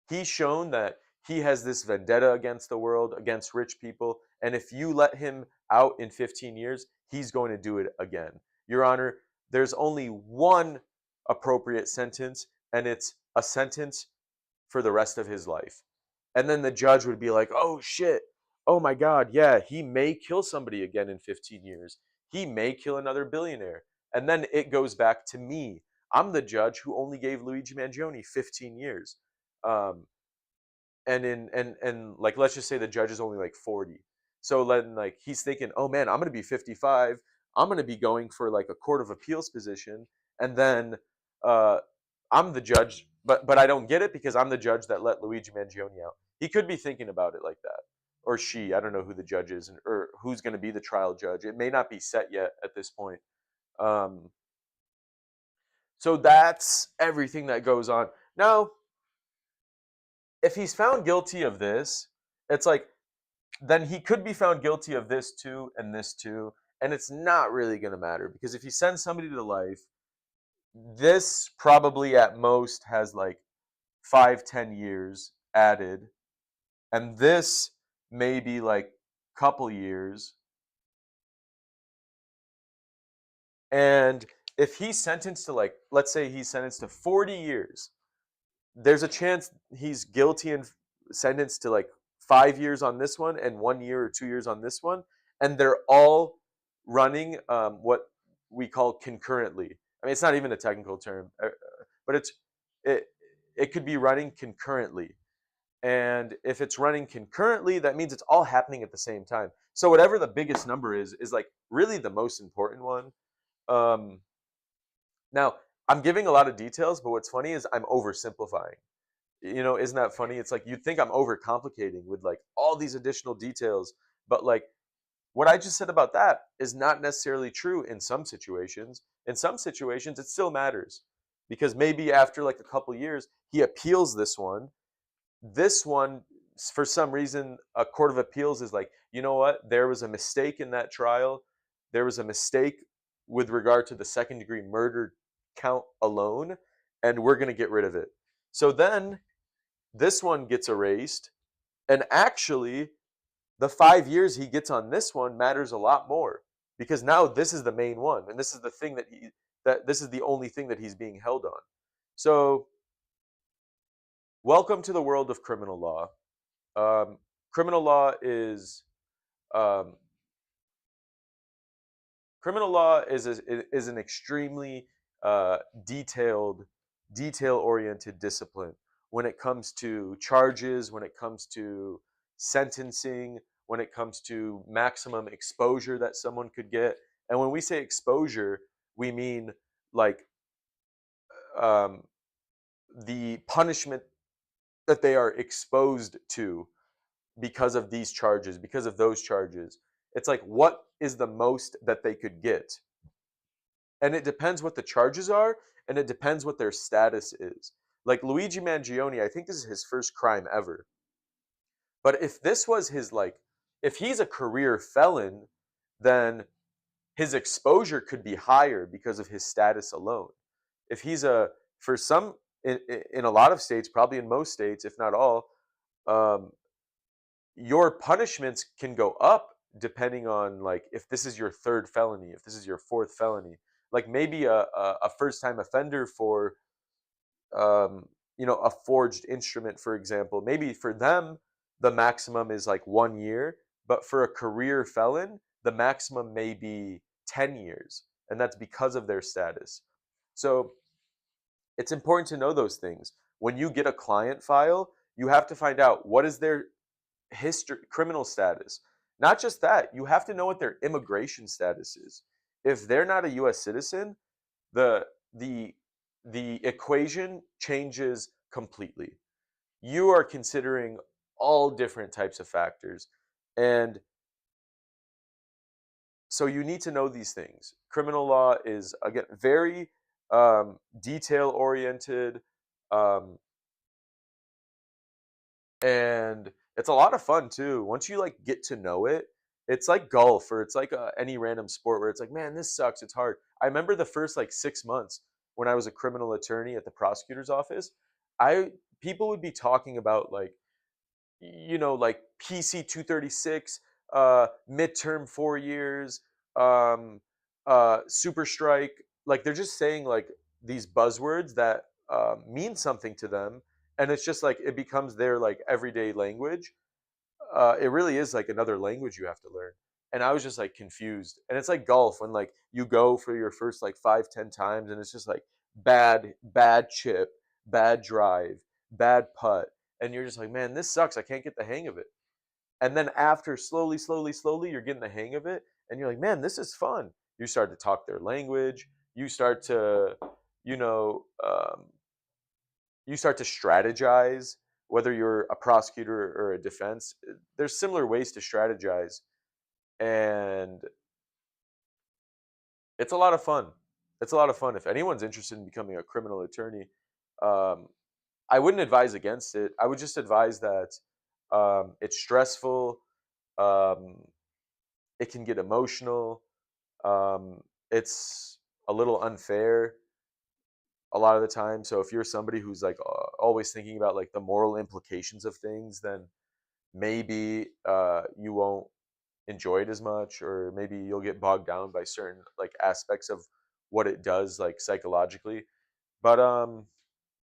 [SPEAKER 1] He's shown that he has this vendetta against the world, against rich people, and if you let him out in 15 years, he's going to do it again. Your Honor, there's only one appropriate sentence, and it's a sentence for the rest of his life. And then the judge would be like, oh shit, oh my God, yeah, he may kill somebody again in 15 years. He may kill another billionaire. And then it goes back to me. I'm the judge who only gave Luigi Mangione 15 years. Um, and like let's just say the judge is only like 40. So then like he's thinking, oh man, I'm gonna be 55. I'm gonna be going for like a court of appeals position, and then uh, I'm the judge, but I don't get it because I'm the judge that let Luigi Mangione out. He could be thinking about it like that, or she. I don't know who the judge is, or who's going to be the trial judge. It may not be set yet at this point. Um, so that's everything that goes on. Now, if he's found guilty of this, it's like then he could be found guilty of this too and this too, and it's not really going to matter because if you send somebody to life, this probably at most has like 5-10 years added, and this maybe like couple years. And if he's sentenced to like, let's say he's sentenced to 40 years, there's a chance he's guilty and sentenced to like 5 years on this one and 1 year or 2 years on this one, and they're all running what we call concurrently. I mean, it's not even a technical term, but it it could be running concurrently. And if it's running concurrently, that means it's all happening at the same time. So whatever the biggest number is like really the most important one. Um, Now, I'm giving a lot of details, but what's funny is I'm oversimplifying. Isn't that funny? It's like you'd think I'm overcomplicating with like all these additional details, but like what I just said about that is not necessarily true in some situations. In some situations, it still matters because maybe after like a couple years, he appeals this one. This one, for some reason, a court of appeals is like, you know what? There was a mistake in that trial. There was a mistake with regard to the second-degree murder count alone, and we're going to get rid of it. So then this one gets erased, and actually, the 5 years he gets on this one matters a lot more because now this is the main one, and this is the thing that this is the only thing that he's being held on. So, welcome to the world of criminal law. Um, criminal law is um, criminal law is an extremely uh, detailed, detail-oriented discipline when it comes to charges, when it comes to sentencing, when it comes to maximum exposure that someone could get. And when we say exposure, we mean like um, the punishment that they are exposed to because of these charges, because of those charges. It's like, what is the most that they could get? And it depends what the charges are, and it depends what their status is. Like Luigi Mangione, I think this is his first crime ever. But if this was his, like, if he's a career felon, then his exposure could be higher because of his status alone. If he's for some, in a lot of states, probably in most states, if not all, um, your punishments can go up depending on like if this is your third felony, if this is your fourth felony. Like maybe a first time offender for a forged instrument, for example. Maybe for them the maximum is like 1 year, but for a career felon, the maximum may be 10 years, and that's because of their status. So it's important to know those things. When you get a client file, you have to find out what is their history, criminal status. Not just that, you have to know what their immigration status is. If they're not a US citizen, the the the equation changes completely. You are considering all different types of factors. And so you need to know these things. Criminal law is again very detail oriented. Um, and it's a lot of fun too. Once you like get to know it, it's like golf or it's like any random sport where it's like, man, this sucks. It's hard. I remember the first like 6 months when I was a criminal attorney at the prosecutor's office. I People would be talking about like like PC 236, midterm 4 years, um, super strike. Like they're just saying like these buzzwords that mean something to them, and it's just like it becomes their like everyday language. It really is like another language you have to learn. And I was just like confused. And it's like golf when like you go for your first like 5, 10 times, and it's just like bad chip, bad drive, bad putt, and you're just like, man, this sucks. I can't get the hang of it. And then after slowly, you're getting the hang of it, and you're like, man, this is fun. You start to talk their language. You start to, you know, um, you start to strategize, whether you're a prosecutor or a defense. There's similar ways to strategize, and it's a lot of fun. It's a lot of fun. If anyone's interested in becoming a criminal attorney, um, I wouldn't advise against it. I would just advise that it's stressful. Um, it can get emotional. It's a little unfair a lot of the time. So if you're somebody who's like always thinking about like the moral implications of things, then maybe you won't enjoy it as much, or maybe you'll get bogged down by certain like aspects of what it does like psychologically. But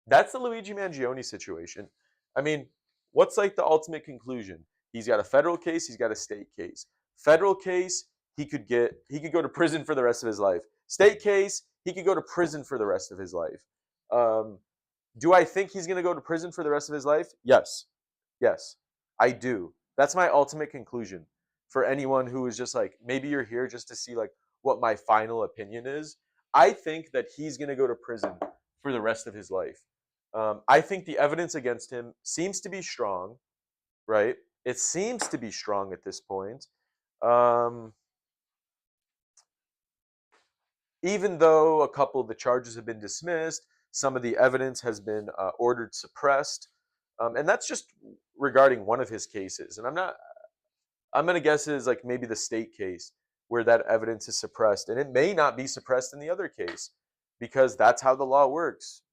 [SPEAKER 1] that's the Luigi Mangione situation. I mean, what's like the ultimate conclusion? He's got a federal case, he's got a state case. Federal case, he could go to prison for the rest of his life. State case, he could go to prison for the rest of his life. Um, do I think he's going to go to prison for the rest of his life? Yes. Yes, I do. That's my ultimate conclusion for anyone who is just like, maybe you're here just to see like what my final opinion is. I think that he's going to go to prison for the rest of his life. I think the evidence against him seems to be strong, right? It seems to be strong at this point. Um, Even though a couple of the charges have been dismissed, some of the evidence has been ordered suppressed. And that's just regarding one of his cases. And I'm going to guess is like maybe the state case where that evidence is suppressed. And it may not be suppressed in the other case because that's how the law works.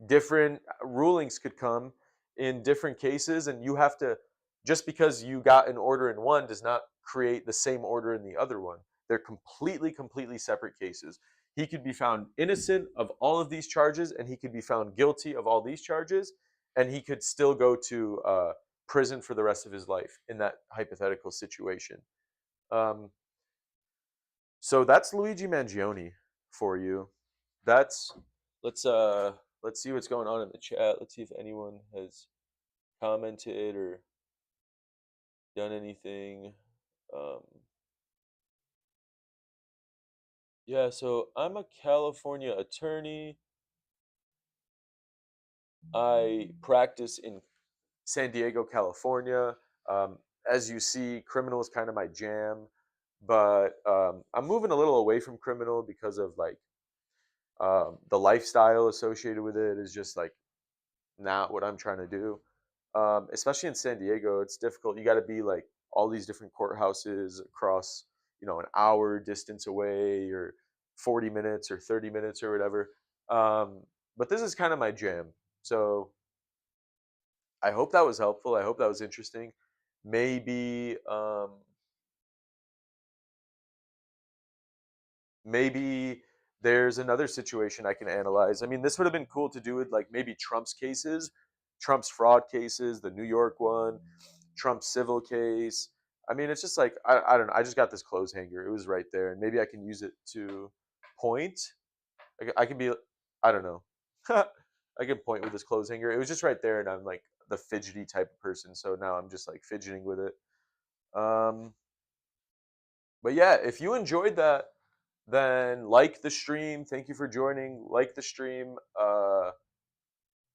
[SPEAKER 1] Different rulings could come in different cases, and you have to, just because you got an order in one does not create the same order in the other one. They're completely separate cases. He could be found innocent of all of these charges, and he could be found guilty of all these charges, and he could still go to prison for the rest of his life in that hypothetical situation. Um, so that's Luigi Mangione for you. That's let's uh let's see what's going on in the chat. Let's see if anyone has commented or done anything. Um, yeah, so I'm a California attorney. I practice in San Diego, California. Um, as you see, criminal is kind of my jam, but I'm moving a little away from criminal because of like the lifestyle associated with it is just like not what I'm trying to do. Especially in San Diego, it's difficult. You got to be like all these different courthouses across, an hour distance away, or 40 minutes or 30 minutes or whatever. Um, but this is kind of my jam. So I hope that was helpful. I hope that was interesting. Maybe, maybe there's another situation I can analyze. I mean, this would have been cool to do with like maybe Trump's cases, Trump's fraud cases, the New York one, Trump's civil case. I mean, it's just like I don't know. I just got this clothes hanger. It was right there, and maybe I can use it to point. I can be, I don't know. I can point with this clothes hanger. It was just right there, and I'm like the fidgety type of person, so now I'm just like fidgeting with it. Um, but yeah, if you enjoyed that, then like the stream. Thank you for joining. Like the stream.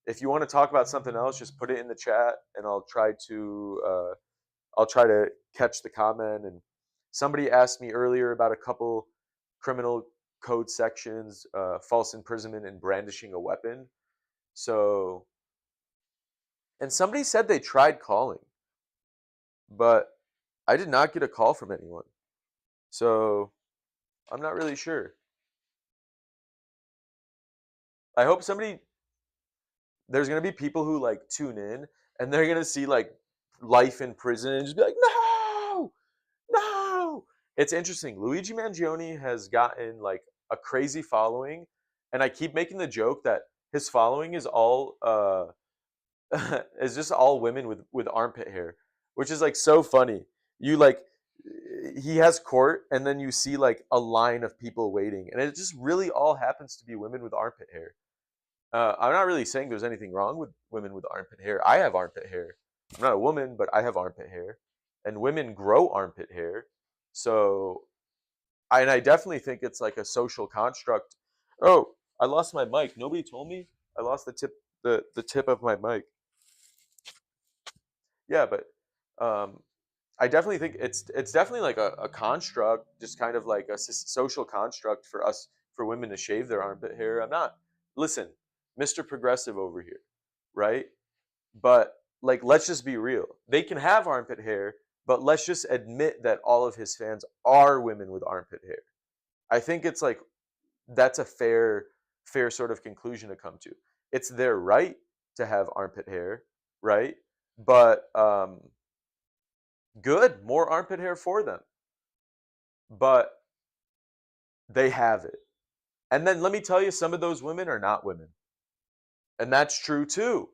[SPEAKER 1] If you want to talk about something else, just put it in the chat, and I'll try to catch the comment. And somebody asked me earlier about a couple criminal code sections, false imprisonment and brandishing a weapon. So, and somebody said they tried calling, but I did not get a call from anyone. So I'm not really sure. I hope there's going to be people who like tune in, and they're going to see like life in prison and just be like, no, no. It's interesting. Luigi Mangione has gotten like a crazy following, and I keep making the joke that his following is all is just all women with armpit hair, which is like so funny. You like he has court, and then you see like a line of people waiting, and it just really all happens to be women with armpit hair. I'm not really saying there's anything wrong with women with armpit hair. I have armpit hair. I'm not a woman, but I have armpit hair, and women grow armpit hair. So, and I definitely think it's like a social construct. Oh, I lost my mic. Nobody told me. I lost the tip of my mic. Yeah, but um, I definitely think it's definitely like a construct, just kind of like a social construct for us for women to shave their armpit hair. I'm not listen, Mr. Progressive over here, right? But like, let's just be real. They can have armpit hair, but let's just admit that all of his fans are women with armpit hair. I think it's like that's a fair sort of conclusion to come to. It's their right to have armpit hair, right? But good, more armpit hair for them. But they have it. And then let me tell you, some of those women are not women. And that's true too.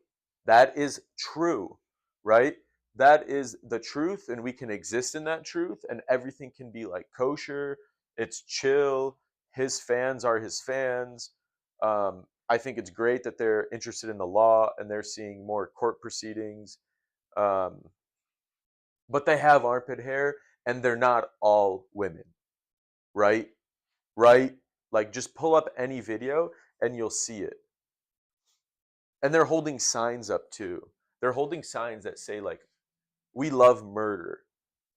[SPEAKER 1] That is true, right? That is the truth, and we can exist in that truth, and everything can be like kosher. It's chill. His fans are his fans. I think it's great that they're interested in the law and they're seeing more court proceedings. Um, but they have armpit hair, and they're not all women, right? Right? Like, just pull up any video and you'll see it. And they're holding signs up too. They're holding signs that say like, "We love murder."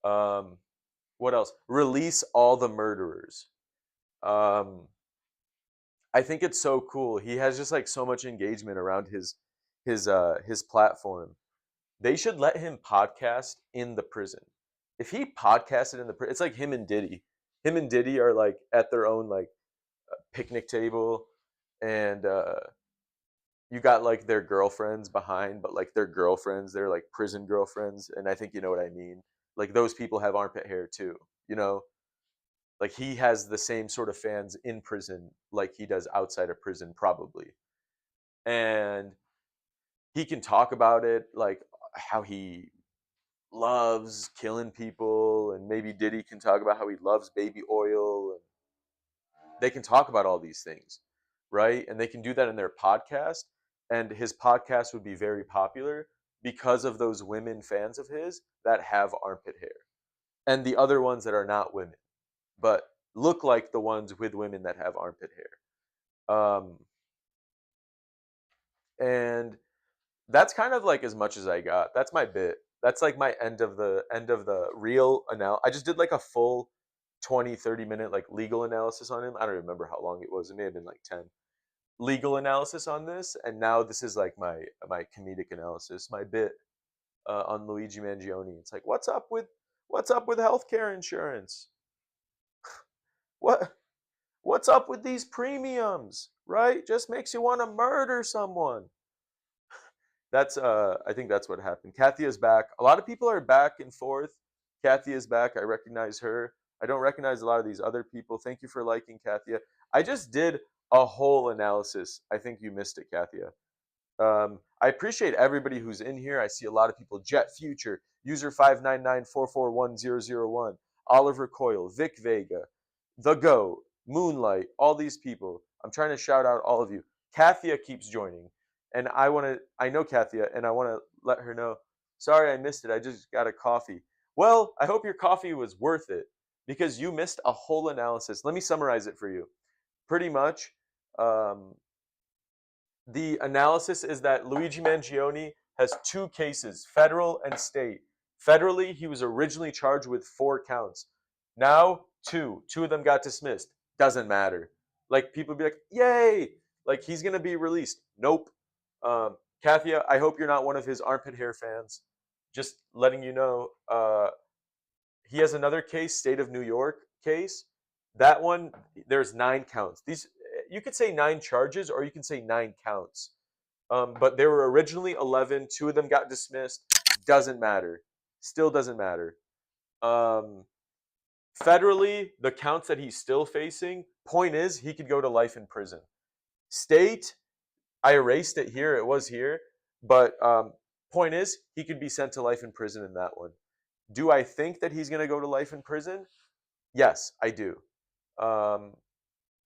[SPEAKER 1] Um, what else? Release all the murderers. Um, I think it's so cool. He has just like so much engagement around his platform. They should let him podcast in the prison. If he podcasted in the prison, it's like him and Diddy. Him and Diddy are like at their own like picnic table, and you got like their girlfriends behind, but like their girlfriends, they're like prison girlfriends, and I think you know what I mean. Like those people have armpit hair too, you know? Like he has the same sort of fans in prison like he does outside of prison probably. And he can talk about it like how he loves killing people, and maybe Diddy can talk about how he loves baby oil, and they can talk about all these things, right? And they can do that in their podcast, and his podcast would be very popular because of those women fans of his that have armpit hair, and the other ones that are not women but look like the ones with women that have armpit hair. And that's kind of like as much as I got. That's my bit. That's like my end of the real I just did like a full 20-30 minute like legal analysis on him. I don't remember how long it was. It may have been like 10. Legal analysis on this, and now this is like my comedic analysis, my bit on Luigi Mangione. It's like, what's up with healthcare insurance? What what's up with these premiums? Right? Just makes you want to murder someone. That's I think that's what happened. Kathy is back. A lot of people are back and forth. Kathy is back. I recognize her. I don't recognize a lot of these other people. Thank you for liking Kathia. I just did a whole analysis. I think you missed it, Kathia. I appreciate everybody who's in here. I see a lot of people. Jet Future, user 599441001, Oliver Coyle, Vic Vega, The Go, Moonlight, all these people. I'm trying to shout out all of you. Kathia keeps joining. And I know Kathia, and I want to let her know, sorry I missed it. I just got a coffee. Well, I hope your coffee was worth it because you missed a whole analysis. Let me summarize it for you. Pretty much, um, the analysis is that Luigi Mangione has two cases, federal and state. Federally, he was originally charged with 4 counts. Now, 2. 2 of them got dismissed. Doesn't matter. Like, people be like, yay! Like, he's going to be released. Nope. Kathia, I hope you're not one of his armpit hair fans. Just letting you know, he has another case, state of New York case. That one, there's 9 counts. These, you could say 9 charges, or you can say 9 counts. But there were originally 11. 2 of them got dismissed. Doesn't matter. Still doesn't matter. Um, Federally, the counts that he's still facing, point is, he could go to life in prison. State, I erased it here. It was here. But point is, he could be sent to life in prison in that one. Do I think that he's going to go to life in prison? Yes, I do. Um,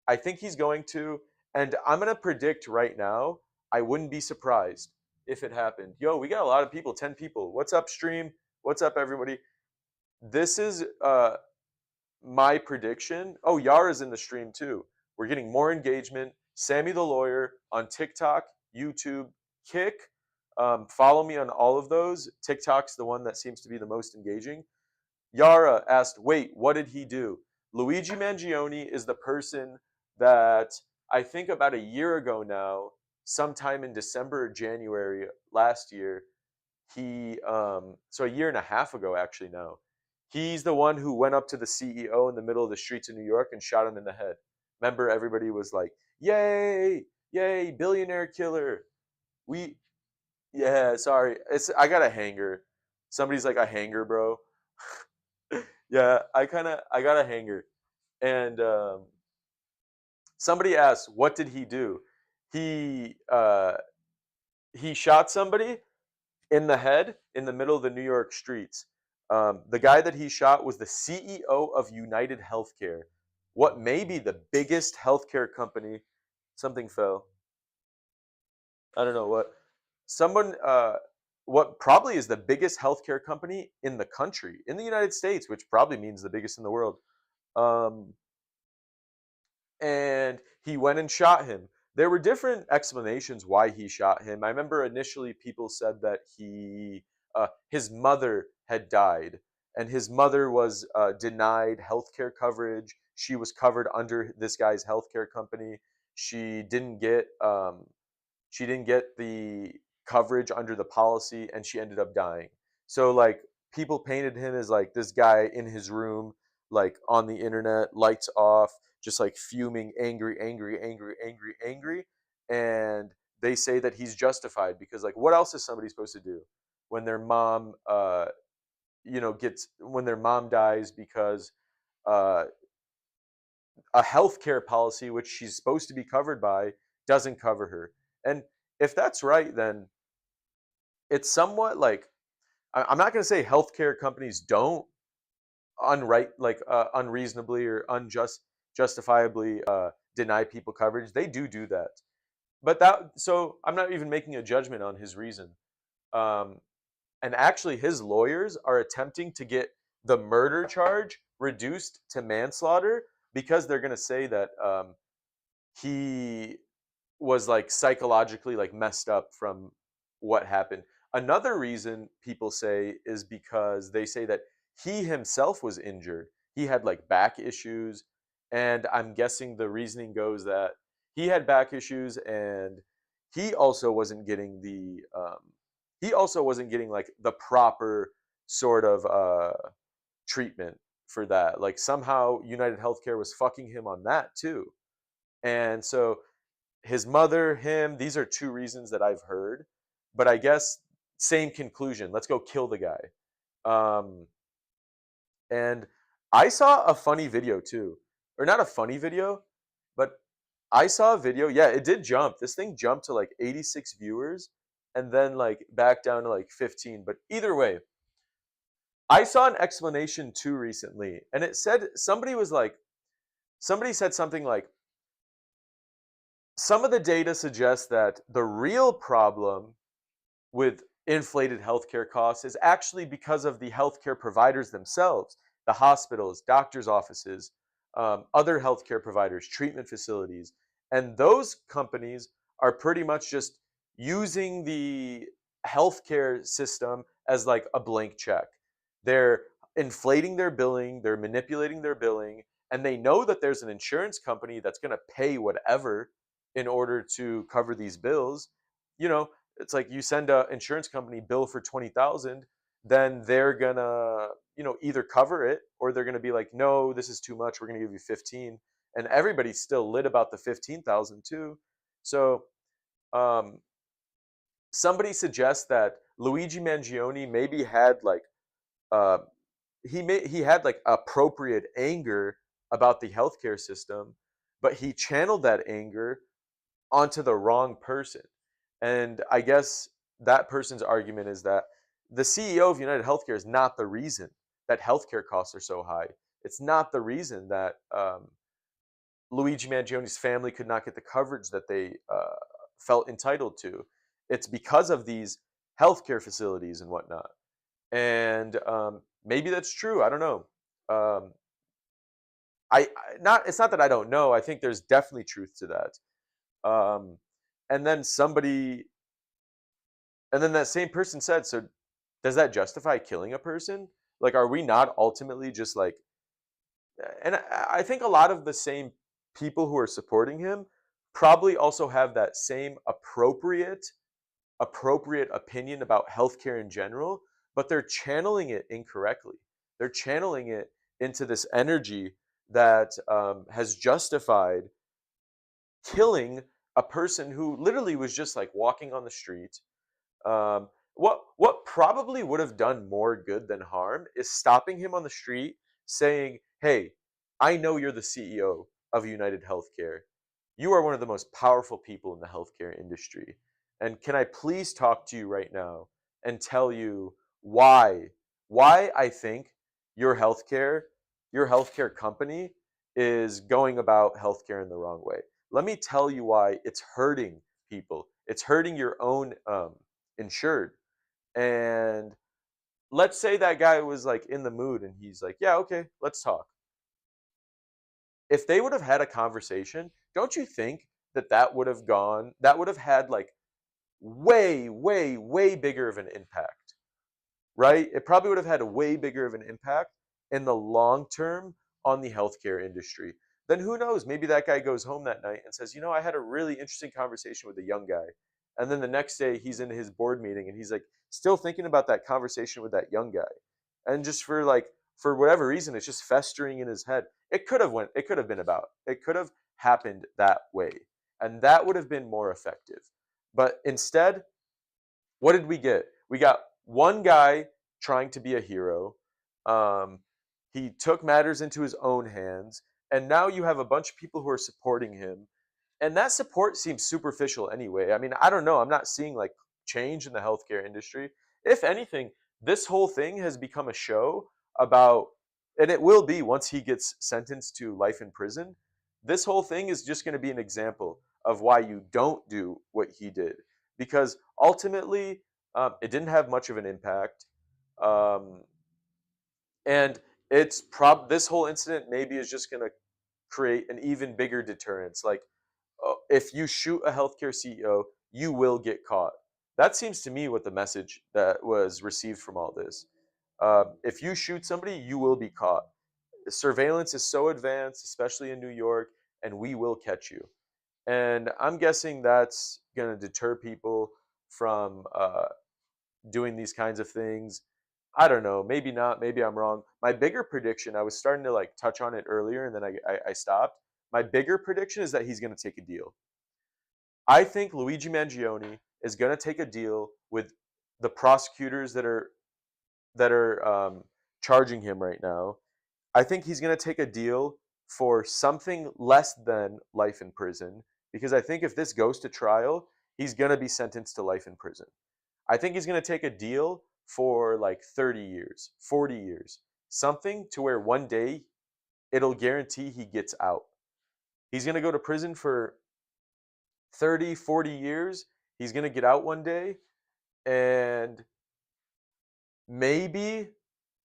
[SPEAKER 1] I think he's going to. And I'm going to predict right now, I wouldn't be surprised if it happened. Yo, we got a lot of people, 10 people. What's up, stream? What's up, everybody? This is my prediction. Oh, Yara's in the stream too. We're getting more engagement. Sammy the Lawyer on TikTok, YouTube, Kick. Follow me on all of those. TikTok's the one that seems to be the most engaging. Yara asked, wait, what did he do? Luigi Mangione is the person that I think about a year ago now, sometime in December or January last year, so a year and a half ago actually now, he's the one who went up to the CEO in the middle of the streets of New York and shot him in the head. Remember, everybody was like, yay, yay, billionaire killer. We, yeah, sorry. I got a hanger. Somebody's like, a hanger, bro. Yeah, I got a hanger. And somebody asked, what did he do? He, uh, he shot somebody in the head in the middle of the New York streets. The guy that he shot was the CEO of United Healthcare, what may be the biggest healthcare company. Something fell. I don't know what. Someone, what probably is the biggest healthcare company in the country, in the United States, which probably means the biggest in the world. Um, and he went and shot him. There were different explanations why he shot him. I remember initially people said that his mother had died, and his mother was denied healthcare coverage. She was covered under this guy's healthcare company. She didn't get she didn't get the coverage under the policy, and she ended up dying. So like people painted him as like this guy in his room, like on the internet, lights off, just like fuming, angry, angry, angry, angry, angry. And they say that he's justified because like what else is somebody supposed to do when their mom gets when their mom dies because uh a healthcare policy which she's supposed to be covered by doesn't cover her. And if that's right, then it's somewhat like I'm not going to say healthcare companies don't unreasonably or justifiably deny people coverage. They do that, but I'm not even making a judgment on his reason. Um, and actually, his lawyers are attempting to get the murder charge reduced to manslaughter because they're going to say that he was like psychologically like messed up from what happened. Another reason people say is because they say that he himself was injured. He had like back issues, and I'm guessing the reasoning goes that he had back issues and he also wasn't getting like the proper sort of treatment for that. Like somehow United Healthcare was fucking him on that too. And so his mother, him, these are two reasons that I've heard. But I guess same conclusion. Let's go kill the guy. Um, and I saw a funny video too. Or not a funny video, but I saw a video. Yeah, it did jump. This thing jumped to like 86 viewers and then like back down to like 15. But either way, I saw an explanation too recently. And it said somebody said something like, some of the data suggests that the real problem with inflated healthcare costs is actually because of the healthcare providers themselves, the hospitals, doctors' offices, other healthcare providers, treatment facilities. And those companies are pretty much just using the healthcare system as like a blank check. They're inflating their billing, they're manipulating their billing, and they know that there's an insurance company that's going to pay whatever in order to cover these bills. You know, it's like you send a insurance company bill for 20,000, then they're gonna, either cover it or they're gonna be like, no, this is too much. We're gonna give you 15, and everybody's still lit about the 15,000 too. So, somebody suggests that Luigi Mangione maybe had like uh, he had like appropriate anger about the healthcare system, but he channeled that anger onto the wrong person. And I guess that person's argument is that the CEO of United Healthcare is not the reason that healthcare costs are so high. It's not the reason that Luigi Mangione's family could not get the coverage that they felt entitled to. It's because of these healthcare facilities and whatnot. And maybe that's true. I don't know. Um, not. It's not that I don't know. I think there's definitely truth to that. Um, and then somebody, and then that same person said, "So, does that justify killing a person? Like, are we not ultimately just like?" And I think a lot of the same people who are supporting him probably also have that same appropriate opinion about healthcare in general, but they're channeling it incorrectly. They're channeling it into this energy that has justified killing a person who literally was just like walking on the street. What probably would have done more good than harm is stopping him on the street, saying, "Hey, I know you're the CEO of United Healthcare. You are one of the most powerful people in the healthcare industry. And can I please talk to you right now and tell you why I think your healthcare your healthcare company is going about healthcare in the wrong way. Let me tell you why it's hurting people. It's hurting your own insured." And let's say that guy was like in the mood and he's like, "Yeah, okay, let's talk." If they would have had a conversation, don't you think that that would have had like way bigger of an impact, right? It probably would have had a way bigger of an impact in the long term on the healthcare industry. Then who knows? Maybe that guy goes home that night and says, I had a really interesting conversation with a young guy. And then the next day he's in his board meeting and he's like still thinking about that conversation with that young guy. And just for whatever reason, it's just festering in his head. It could have happened that way. And that would have been more effective. But instead, what did we get? We got one guy trying to be a hero. Um, he took matters into his own hands, and now you have a bunch of people who are supporting him. And that support seems superficial anyway. I mean, I don't know. I'm not seeing like change in the healthcare industry. If anything, this whole thing has become a show about, and it will be once he gets sentenced to life in prison. This whole thing is just going to be an example of why you don't do what he did, because ultimately it didn't have much of an impact. Um, and this whole incident maybe is just going to create an even bigger deterrence. Like, if you shoot a healthcare CEO, you will get caught. That seems to me what the message that was received from all this. If you shoot somebody, you will be caught. The surveillance is so advanced, especially in New York, and we will catch you. And I'm guessing that's going to deter people from doing these kinds of things. I don't know. Maybe not. Maybe I'm wrong. My bigger prediction, I was starting to like touch on it earlier, and then I stopped. My bigger prediction is that he's going to take a deal. I think Luigi Mangione is going to take a deal with the prosecutors that are charging him right now. I think he's going to take a deal for something less than life in prison, because I think if this goes to trial, he's going to be sentenced to life in prison. I think he's going to take a deal for like 30 years, 40 years, something to where one day it'll guarantee he gets out. He's going to go to prison for 30, 40 years. He's going to get out one day, and maybe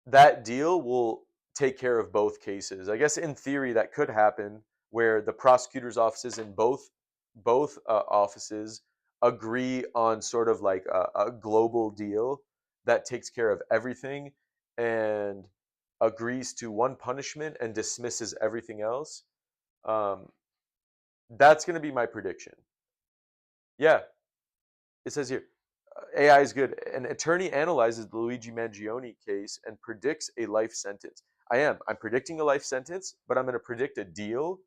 [SPEAKER 1] that deal will take care of both cases. I guess in theory that could happen, where the prosecutor's offices in both offices agree on sort of like a global deal that takes care of everything and agrees to one punishment and dismisses everything else. Um, that's going to be my prediction. Yeah, it says here, AI is good. An attorney analyzes the Luigi Mangione case and predicts a life sentence. I'm predicting a life sentence, but I'm going to predict a deal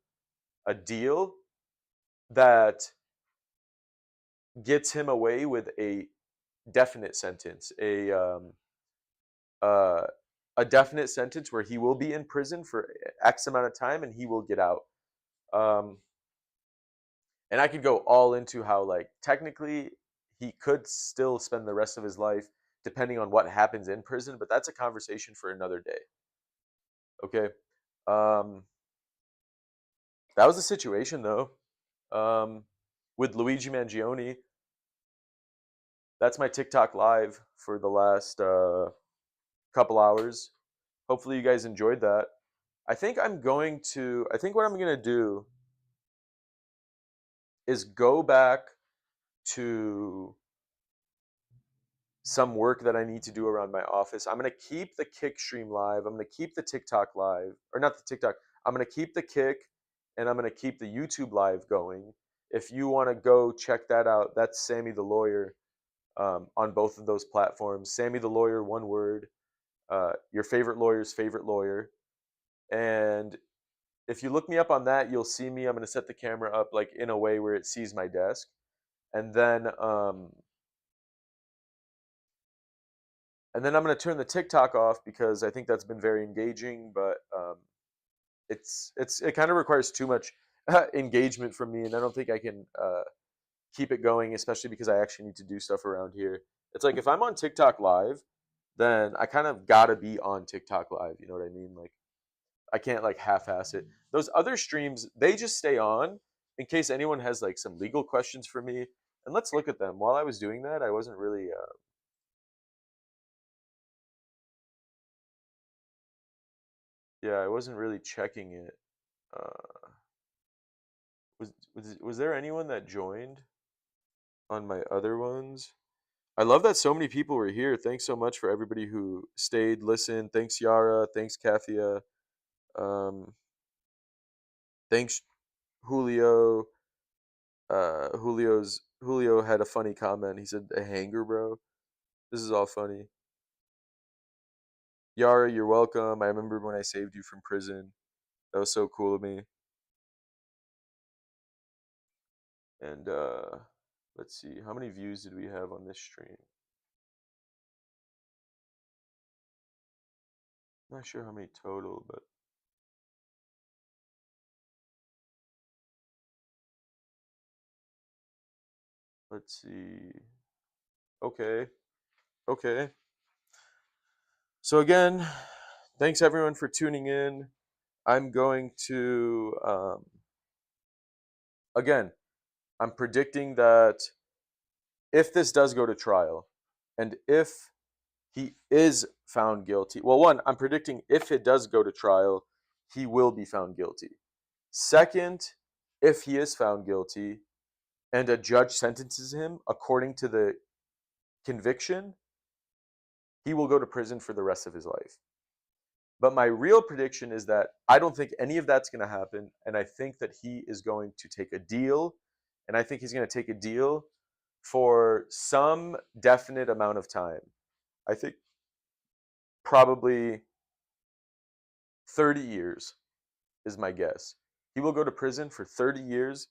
[SPEAKER 1] that gets him away with a definite sentence, uh, a definite sentence where he will be in prison for X amount of time and he will get out. Um, and I could go all into how, like, technically he could still spend the rest of his life depending on what happens in prison, but that's a conversation for another day. Okay. Um, that was the situation though. With Luigi Mangione, that's my TikTok live for the last couple hours. Hopefully you guys enjoyed that. I think what I'm going to do is go back to some work that I need to do around my office. I'm going to keep the Kick stream live. I'm going to keep the TikTok live, or not the TikTok. I'm going to keep the Kick and I'm going to keep the YouTube live going. If you want to go check that out, that's Sammy the Lawyer on both of those platforms. Sammy the Lawyer, one word. Your favorite lawyer's favorite lawyer. And if you look me up on that, you'll see me. I'm going to set the camera up like in a way where it sees my desk. And then I'm going to turn the TikTok off because I think that's been very engaging, but it kind of requires too much engagement from me, and I don't think I can keep it going, especially because I actually need to do stuff around here. It's like if I'm on TikTok live, then I kind of gotta be on TikTok live. You know what I mean? Like I can't like half-ass it. Those other streams, they just stay on in case anyone has like some legal questions for me. And let's look at them. While I was doing that, I wasn't really I wasn't really checking it. Uh, was there anyone that joined on my other ones? I love that so many people were here. Thanks so much for everybody who stayed, listened. Thanks Yara. Thanks Kathia. Um, thanks Julio. Julio had a funny comment. He said, "A hanger, bro." This is all funny. Yara, you're welcome. I remember when I saved you from prison. That was so cool of me. And let's see, how many views did we have on this stream? I'm not sure how many total, but let's see. Okay. Okay. So again, thanks everyone for tuning in. I'm going to again, I'm predicting that if this does go to trial and if he is found guilty. Well, one, I'm predicting if it does go to trial, he will be found guilty. Second, if he is found guilty and a judge sentences him according to the conviction, he will go to prison for the rest of his life. But my real prediction is that I don't think any of that's going to happen. And I think that he is going to take a deal. And I think he's going to take a deal for some definite amount of time. I think probably 30 years is my guess. He will go to prison for 30 years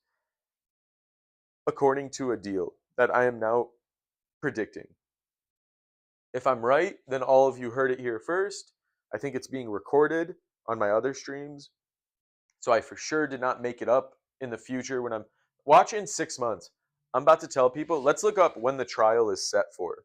[SPEAKER 1] according to a deal that I am now predicting. If I'm right, then all of you heard it here first. I think it's being recorded on my other streams. So I for sure did not make it up in the future when I'm watching 6 months. I'm about to tell people, let's look up when the trial is set for.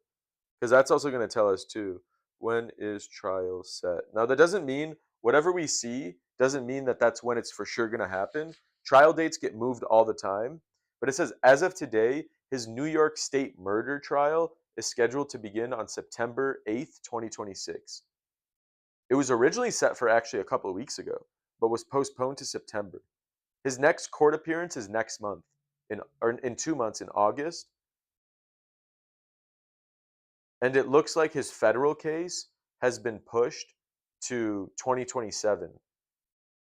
[SPEAKER 1] Because that's also going to tell us too, when is trial set? Now that doesn't mean whatever we see doesn't mean that that's when it's for sure going to happen. Trial dates get moved all the time. But it says as of today, his New York State murder trial is scheduled to begin on September 8th, 2026. It was originally set for actually a couple of weeks ago, but was postponed to September. His next court appearance is next month, in 2 months in August. And it looks like his federal case has been pushed to 2027.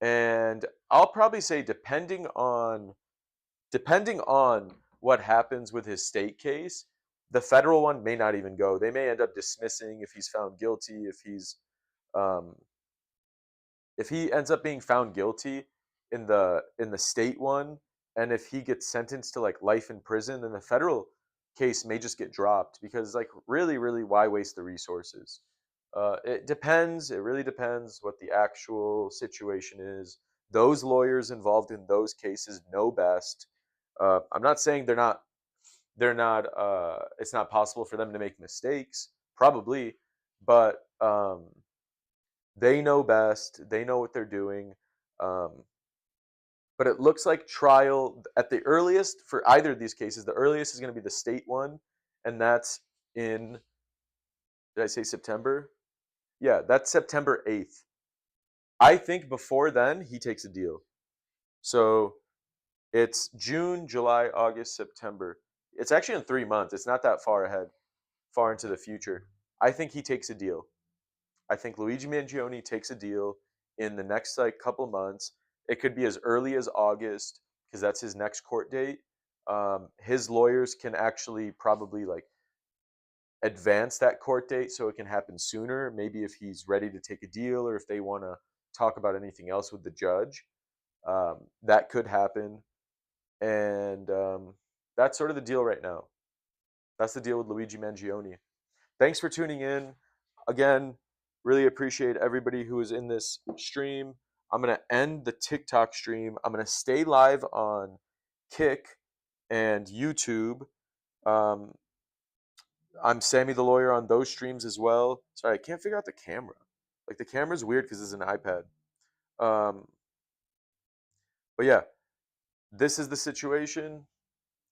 [SPEAKER 1] And I'll probably say depending on what happens with his state case, the federal one may not even go. They may end up dismissing if he's found guilty, um, if he ends up being found guilty in the state one, and if he gets sentenced to like life in prison, then the federal case may just get dropped because, like, really, why waste the resources? It depends. It really depends what the actual situation is. Those lawyers involved in those cases know best. I'm not saying they're not. They're not. It's not possible for them to make mistakes. Probably, but they know best. They know what they're doing. Um, but it looks like trial at the earliest for either of these cases. The earliest is going to be the state one, and that's in. Did I say September? Yeah, that's September 8th. I think before then he takes a deal. So it's June, July, August, September. It's actually in 3 months. It's not that far ahead, far into the future. I think he takes a deal. I think Luigi Mangione takes a deal in the next like couple months. It could be as early as August because that's his next court date. His lawyers can actually probably like advance that court date so it can happen sooner. Maybe if he's ready to take a deal or if they want to talk about anything else with the judge, that could happen. And that's sort of the deal right now. That's the deal with Luigi Mangione. Thanks for tuning in. Again, really appreciate everybody who is in this stream. I'm going to end the TikTok stream. I'm going to stay live on Kick and YouTube. Um, I'm Sammy the Lawyer on those streams as well. Sorry, I can't figure out the camera. Like the camera's weird because it's an iPad. Um, but yeah, this is the situation.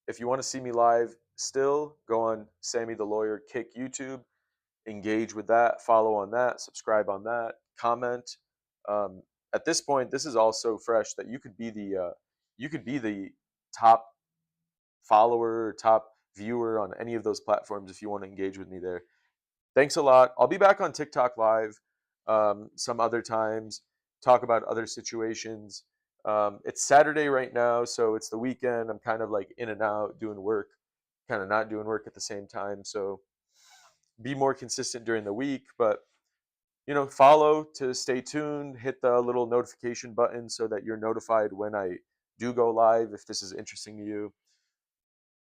[SPEAKER 1] If you want to see me live still, go on Sammy the Lawyer Kick YouTube, engage with that, follow on that, subscribe on that, comment. Um, at this point, this is all so fresh that you could be the top follower or top viewer on any of those platforms if you want to engage with me there. Thanks a lot. I'll be back on TikTok live some other times, talk about other situations. It's Saturday right now, so it's the weekend. I'm kind of like in and out doing work, kind of not doing work at the same time. So be more consistent during the week, but follow to stay tuned, hit the little notification button so that you're notified when I do go live if this is interesting to you.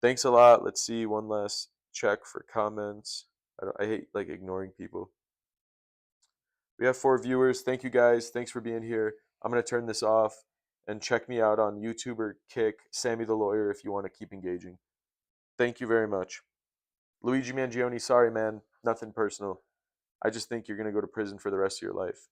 [SPEAKER 1] Thanks a lot. Let's see one last check for comments. I hate like ignoring people. We have 4 viewers. Thank you guys. Thanks for being here. I'm going to turn this off and check me out on YouTube or Kick, Sammy the Lawyer, if you want to keep engaging. Thank you very much. Luigi Mangione, sorry, man. Nothing personal. I just think you're going to go to prison for the rest of your life.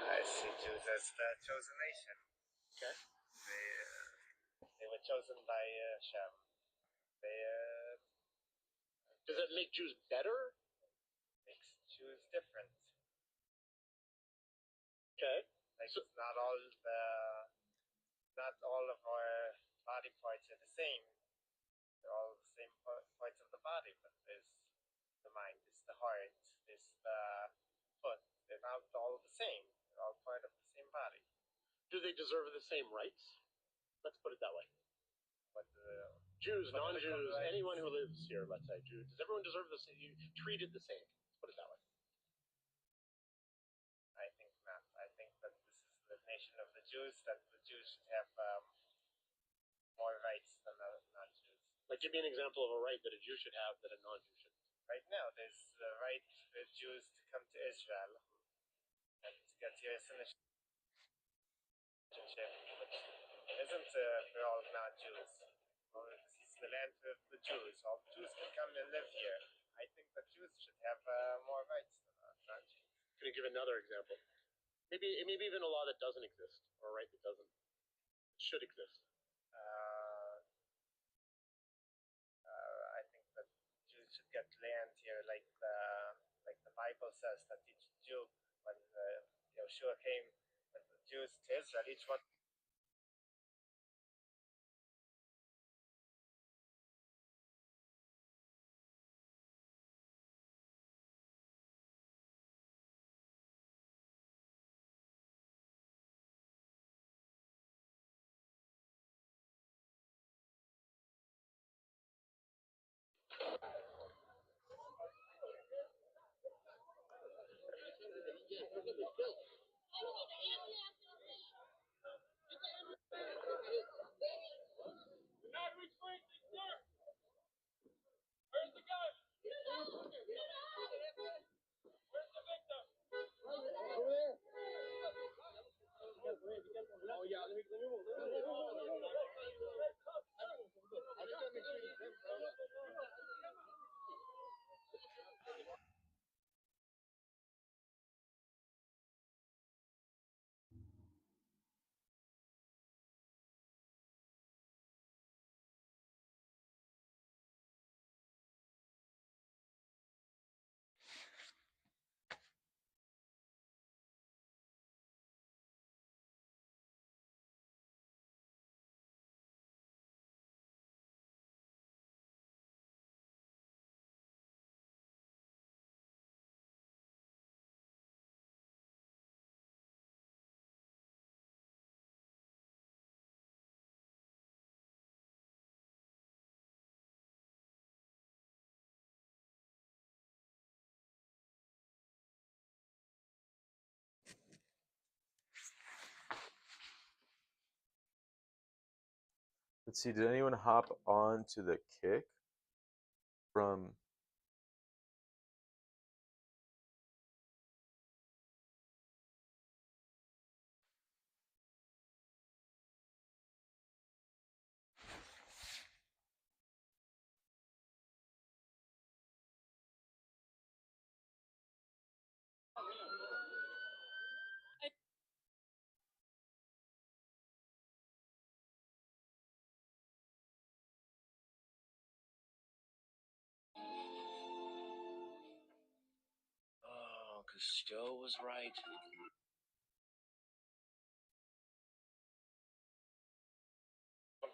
[SPEAKER 2] I see Jews as the chosen nation. Okay. They were chosen by Shem. They Does that make Jews better? Makes Jews different. Okay. Like so, not all of our body parts are the same. They're all the same parts of the body, but there's the mind, there's the heart, there's the foot. They're not all the same. They're all part of the same body. Do they deserve the same rights? Let's put it that way. But Jews, non-Jews, anyone who lives here, let's say, does everyone deserve the same? You treated the same. Let's put it that way. I think not. I think that this is the nation of the Jews. That the Jews should have more rights than the non-Jews. Like, give me an example of a right that a Jew should have that a non-Jew shouldn't. Right now, there's the right for Jews to come to Israel and to get your citizenship, which isn't for all non-Jews. the land with the Jews. All the Jews can come and live here. I think the Jews should have more rights than us.
[SPEAKER 3] Can you give another example? Maybe even a law that doesn't exist, or a right that doesn't should exist.
[SPEAKER 2] I think that Jews should get land here, like the Bible says that each Jew, when Yeshua came with the Jews to Israel, each one.
[SPEAKER 1] Let's see, did anyone hop on to the kick from
[SPEAKER 4] Oh, because Joe was right.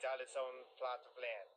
[SPEAKER 2] Out its own plot of land.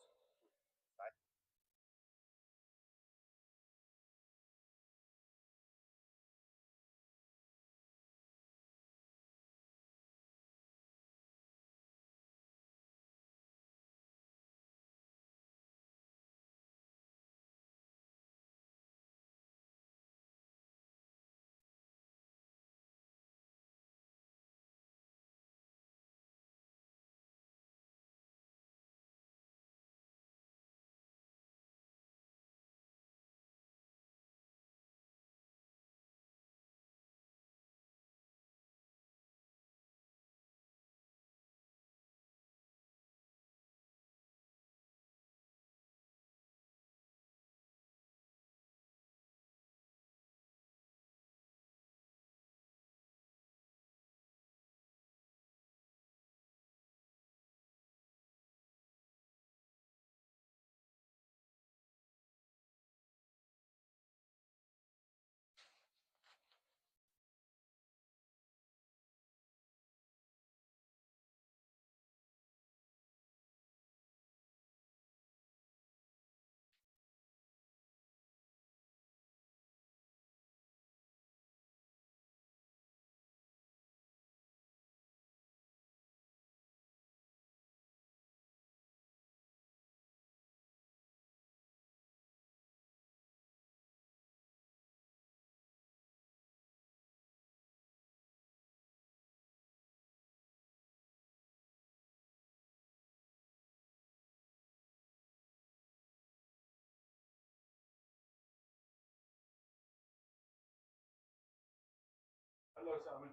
[SPEAKER 5] Hello, Sami.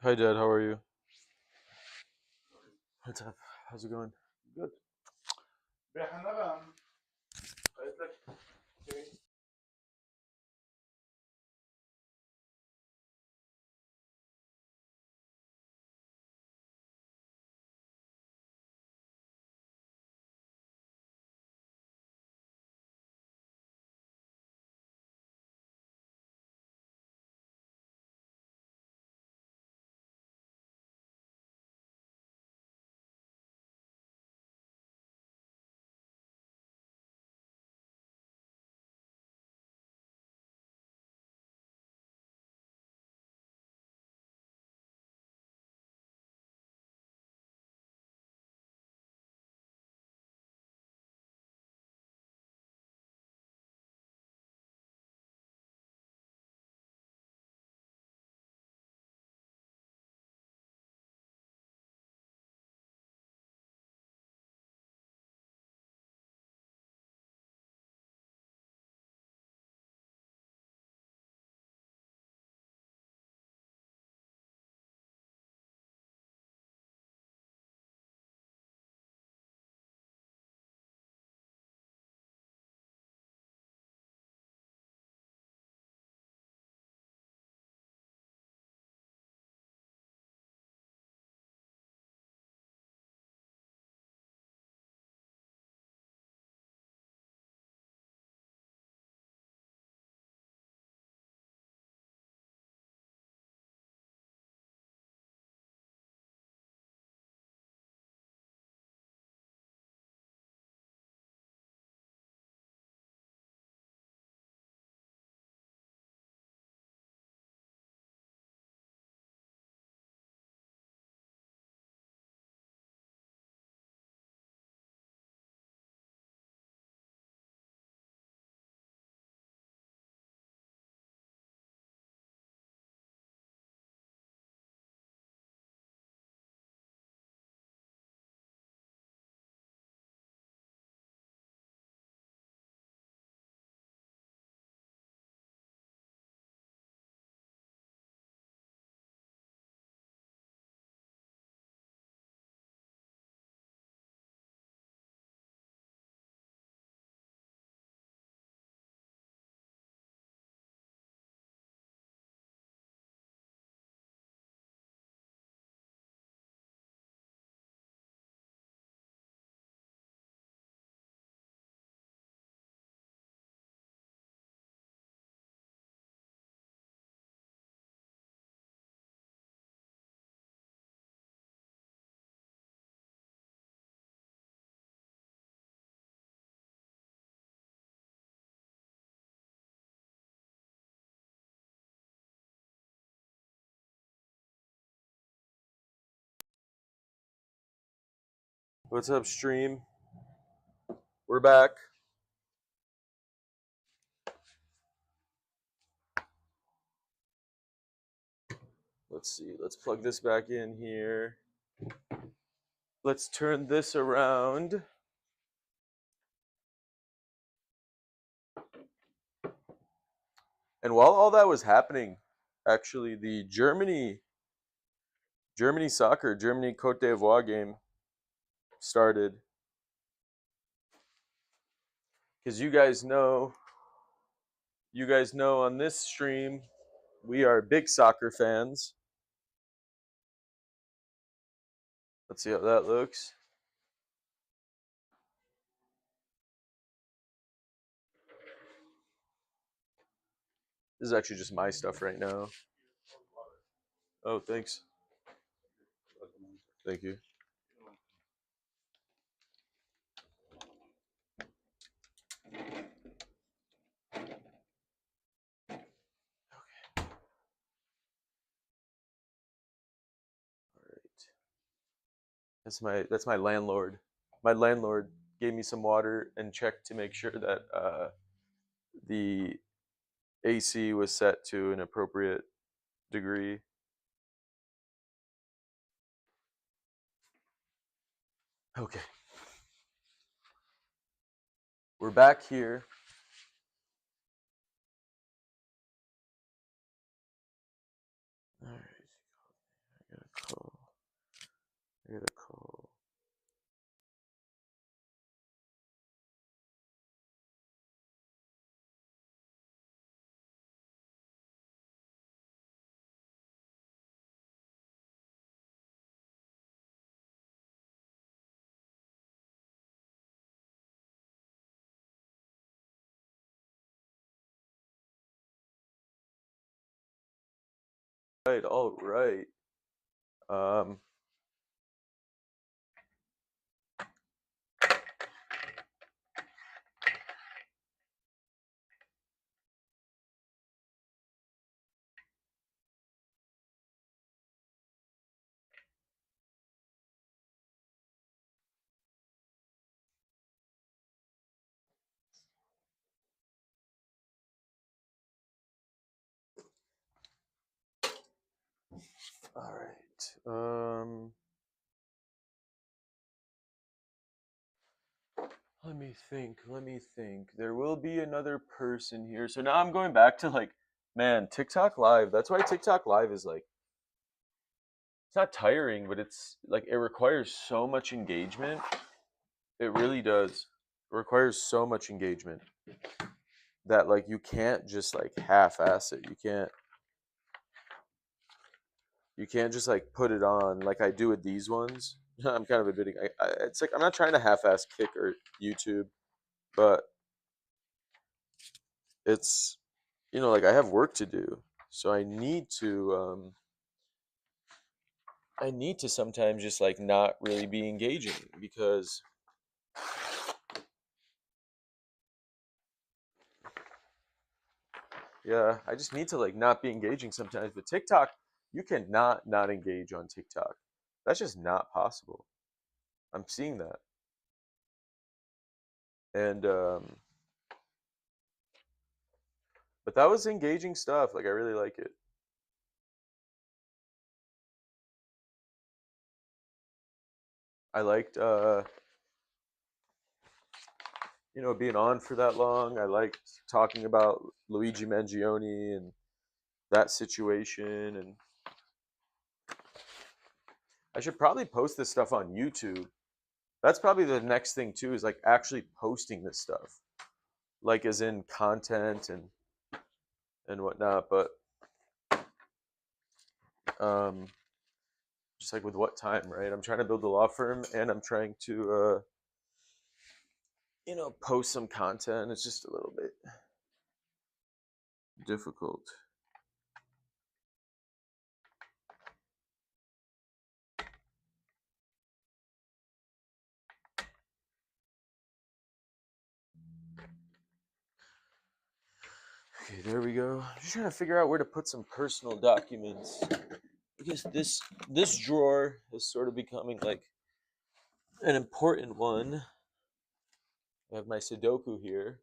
[SPEAKER 1] Hi Dad, how are you? What's up? How's it going?
[SPEAKER 5] Good.
[SPEAKER 1] What's up, stream? We're back. Let's see. Let's plug this back in here. Let's turn this around. And while all that was happening, actually, the Germany soccer, Germany Cote d'Ivoire game started. Because you guys know on this stream, we are big soccer fans. Let's see how that looks. This is actually just my stuff right now. Oh, thanks. Thank you. That's my landlord. My landlord gave me some water and checked to make sure that the AC was set to an appropriate degree. Okay. We're back here. All right. I gotta call. right, all right. Um, all right. Let me think. Let me think. There will be another person here. So now I'm going back to like, man, TikTok Live. That's why TikTok Live is like, it's not tiring, but it's like it requires so much engagement. It really does. It requires so much engagement that like you can't just like half-ass it. You can't just like put it on like I do with these ones. I'm kind of admitting it's like I'm not trying to half-ass Kick or YouTube, but it's like I have work to do, so I need to sometimes just like not really be engaging because yeah, I just need to like not be engaging sometimes. But TikTok, you cannot not engage on TikTok. That's just not possible. I'm seeing that. And but that was engaging stuff. Like I really like it. I liked being on for that long. I liked talking about Luigi Mangione and that situation, and I should probably post this stuff on YouTube. That's probably the next thing too, is like actually posting this stuff. Like as in content and whatnot, but um just like with what time, right? I'm trying to build a law firm and I'm trying to post some content. It's just a little bit difficult. Okay, there we go. Just trying to figure out where to put some personal documents because this drawer is sort of becoming like an important one. I have my Sudoku here.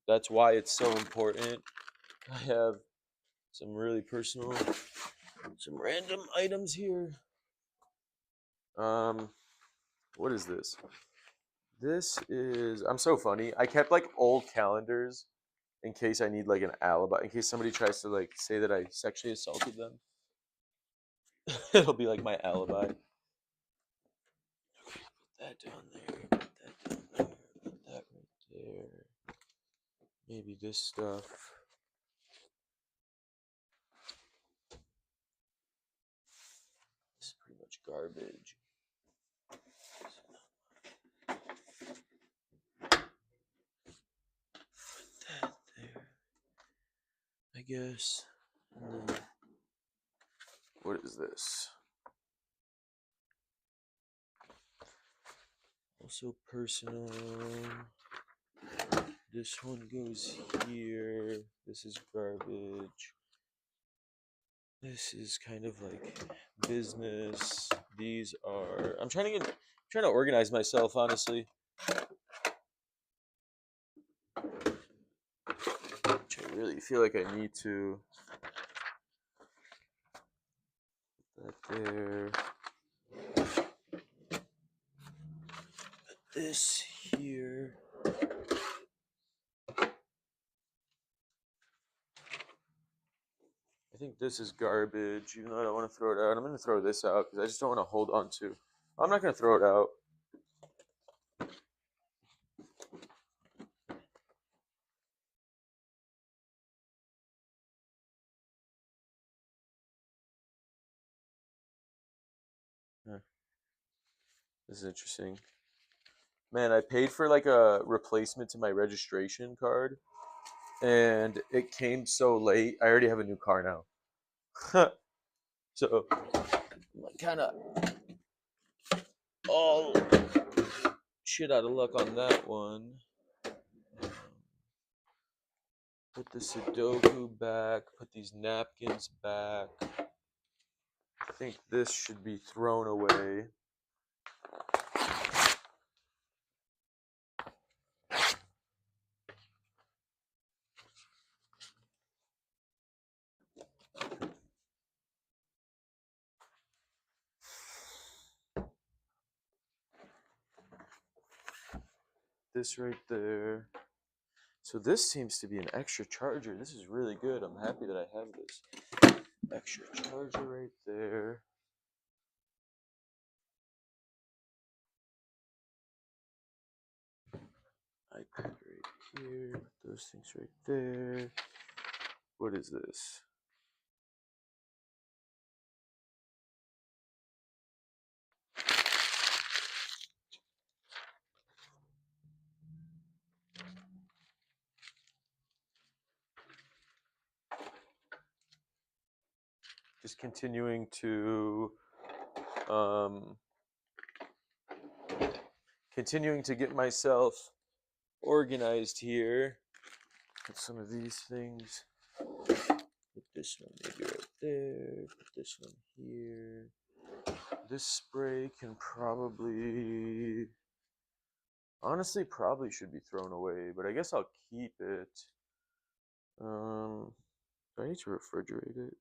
[SPEAKER 1] That's why it's so important. I have some really personal, some random items here. Um, what is this? This is, I'm so funny. I kept like old calendars in case I need like an alibi, in case somebody tries to like say that I sexually assaulted them. It'll be like my alibi. Put that down there. Put that down there. Put that right there. Maybe this stuff. This is pretty much garbage. Put that there. I guess. And then, what is this? Also personal. This one goes here. This is garbage. This is kind of like business. These are. I'm trying to organize myself, honestly. Which I really feel like I need to. Put that there. Put this here. I think this is garbage, even though I don't want to throw it out. I'm going to throw this out because I just don't want to hold on to. I'm not going to throw it out. Huh. This is interesting. Man, I paid for like a replacement to my registration card, and it came so late. I already have a new car now. So kind of all shit out of luck on that one. Put the Sudoku back, put these napkins back. I think this should be thrown away. This right there. So this seems to be an extra charger. This is really good. I'm happy that I have this. Extra charger right there. iPad right here. Those things right there. What is this? Just continuing to get myself organized here. Put some of these things. Put this one maybe right there. Put this one here. This spray can probably, honestly, probably should be thrown away, but I guess I'll keep it. Do I need to refrigerate it?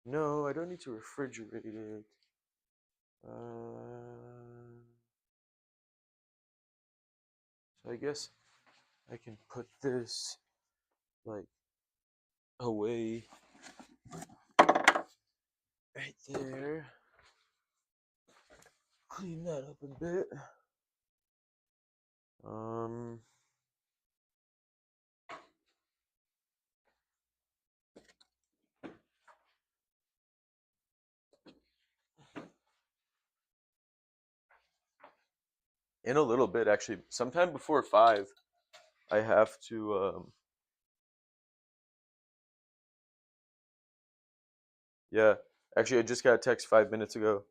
[SPEAKER 1] No, I don't need to refrigerate it. So I guess I can put this like away right there. Clean that up a bit. In a little bit, actually, sometime before 5, I have to. Yeah, actually, I just got a text 5 minutes ago.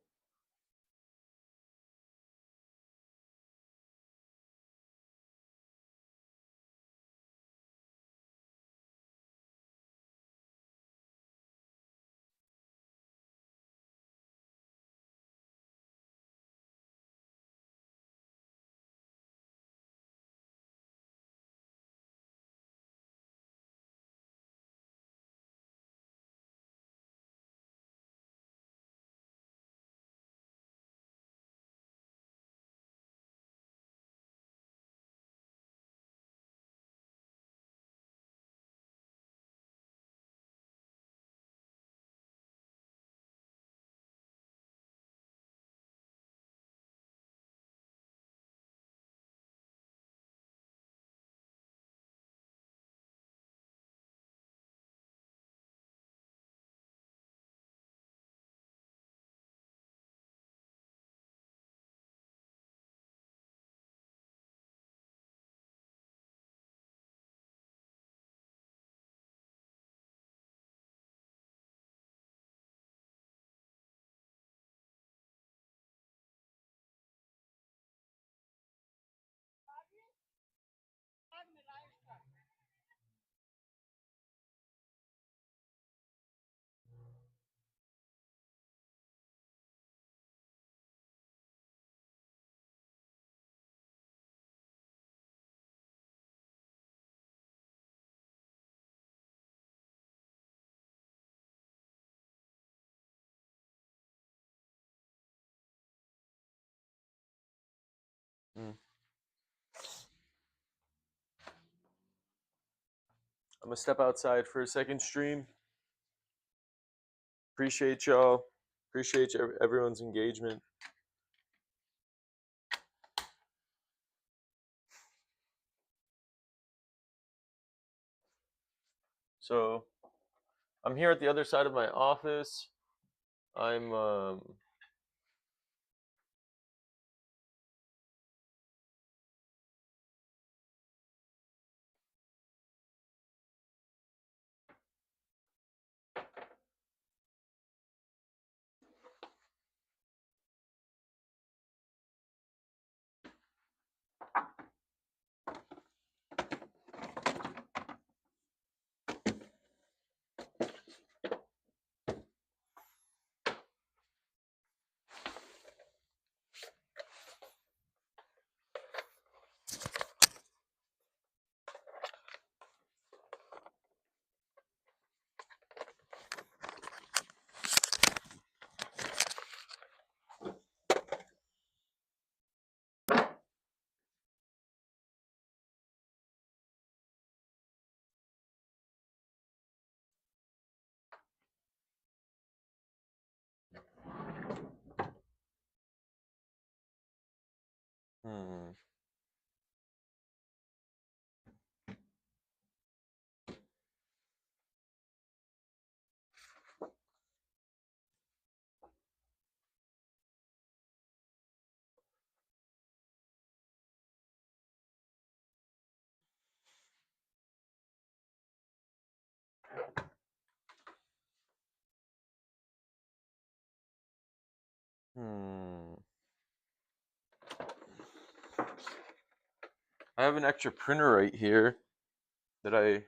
[SPEAKER 1] Mm. I'm gonna step outside for a second stream. Appreciate y'all. Appreciate everyone's engagement. So I'm here at the other side of my office. I'm Hmm. Hmm. I have an extra printer right here that I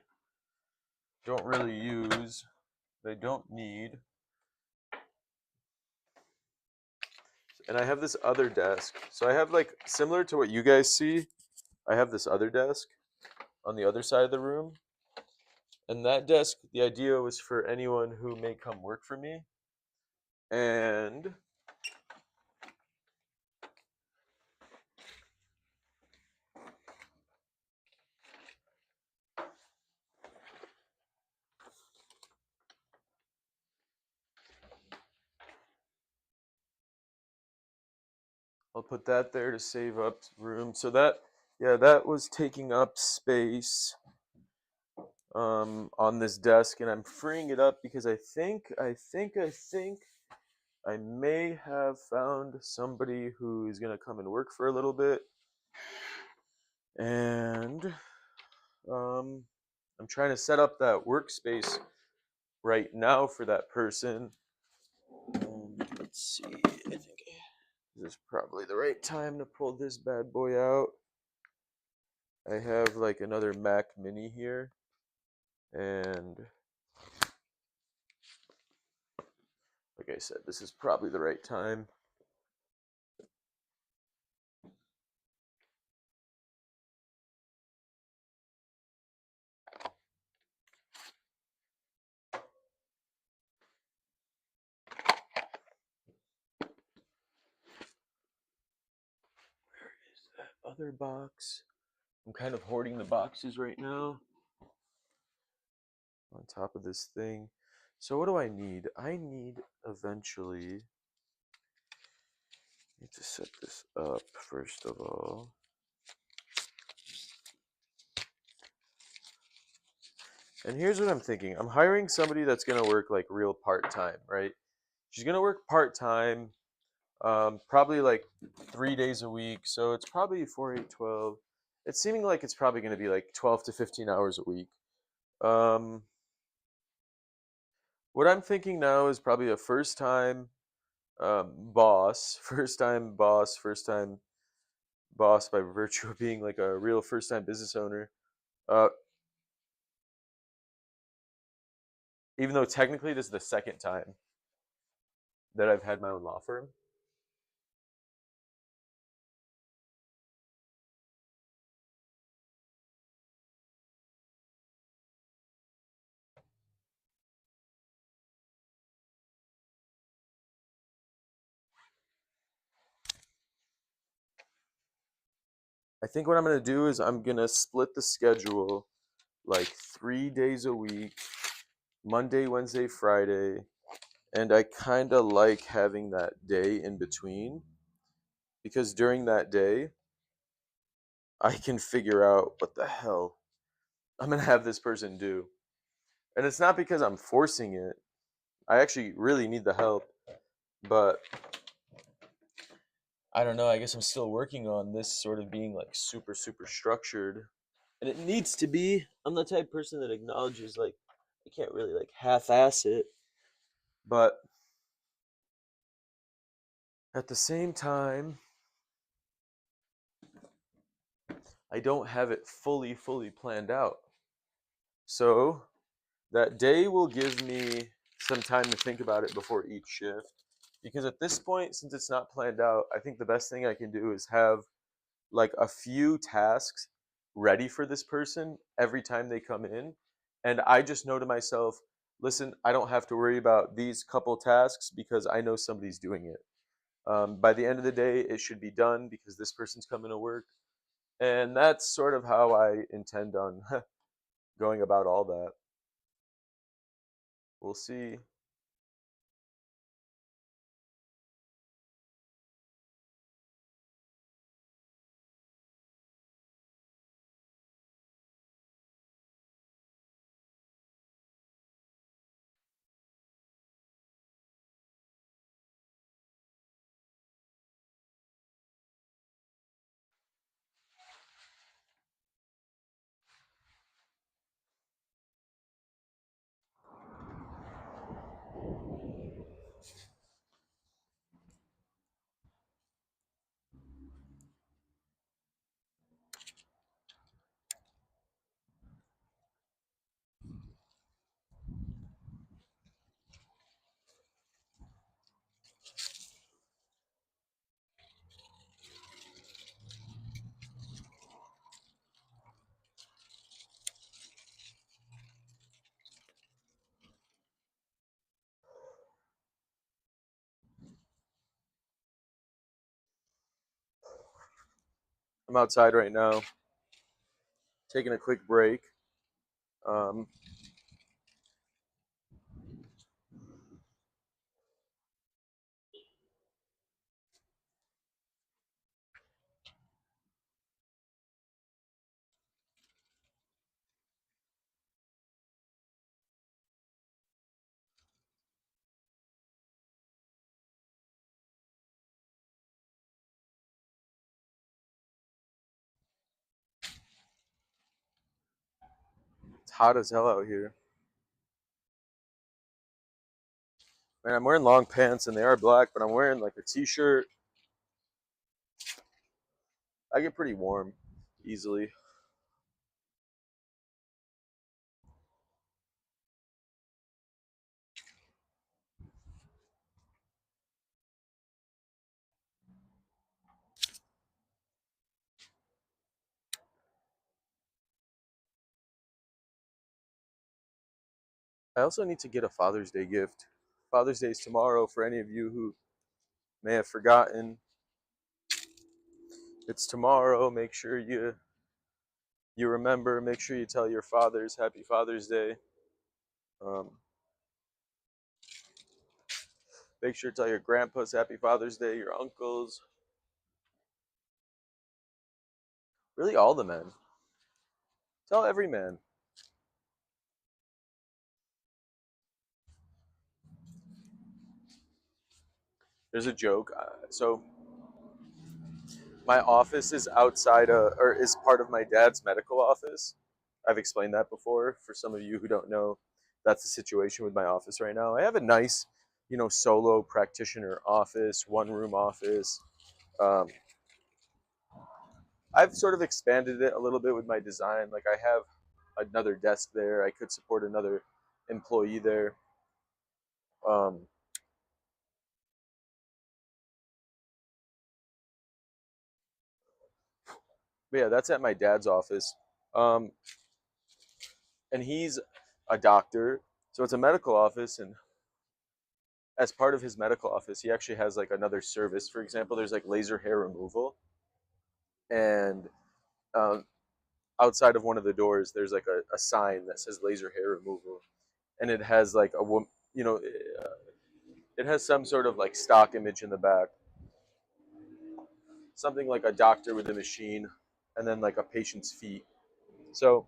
[SPEAKER 1] don't really use, that I don't need. And I have this other desk. So I have like similar to what you guys see, I have this other desk on the other side of the room. And that desk, the idea was for anyone who may come work for me. And I'll put that there to save up room. So that, yeah, that was taking up space on this desk, and I'm freeing it up because I may have found somebody who is gonna come and work for a little bit, and I'm trying to set up that workspace right now for that person. Let's see. I think this is probably the right time to pull this bad boy out. I have like another Mac Mini here, and like I said, this is probably the right time. Where is that other box? I'm kind of hoarding the boxes right now on top of this thing. So what do I need? I need eventually need to set this up first of all. And here's what I'm thinking. I'm hiring somebody that's gonna work like real part-time, right? She's gonna work part-time, probably like 3 days a week. So it's probably 4, 8, 12. It's seeming like it's probably gonna be like 12 to 15 hours a week. Um, what I'm thinking now is probably a first-time boss, first time boss by virtue of being like a real first-time business owner. Uh, even though technically this is the second time that I've had my own law firm. I think what I'm gonna do is I'm gonna split the schedule like 3 days a week, Monday, Wednesday, Friday, and I kind of like having that day in between because during that day I can figure out what the hell I'm gonna have this person do. And it's not because I'm forcing it. I actually really need the help, but I don't know. I guess I'm still working on this sort of being like super, super structured. And it needs to be. I'm the type of person that acknowledges like I can't really like half ass it. But at the same time, I don't have it fully, fully planned out. So that day will give me some time to think about it before each shift. Because at this point, since it's not planned out, I think the best thing I can do is have like a few tasks ready for this person every time they come in. And I just know to myself, listen, I don't have to worry about these couple tasks because I know somebody's doing it. By the end of the day, it should be done because this person's coming to work. And that's sort of how I intend on going about all that. We'll see. I'm outside right now, taking a quick break. Um, it's hot as hell out here. Man, I'm wearing long pants and they are black, but I'm wearing like a t-shirt. I get pretty warm easily. I also need to get a Father's Day gift. Father's Day is tomorrow for any of you who may have forgotten. It's tomorrow. Make sure you remember. Make sure you tell your fathers Happy Father's Day. Um, make sure to tell your grandpas Happy Father's Day. Your uncles. Really, all the men. Tell every man. There's a joke. So my office is outside, or is part of my dad's medical office. I've explained that before. For some of you who don't know, that's the situation with my office right now. I have a nice, solo practitioner office, one room office. Um, I've sort of expanded it a little bit with my design. Like I have another desk there. I could support another employee there. Um, but yeah, that's at my dad's office. Um, and he's a doctor. So it's a medical office, and as part of his medical office, he actually has like another service. For example, there's like laser hair removal, and um, outside of one of the doors, there's like a sign that says laser hair removal, and it has like a woman, it has some sort of like stock image in the back, something like a doctor with a machine, and then like a patient's feet. So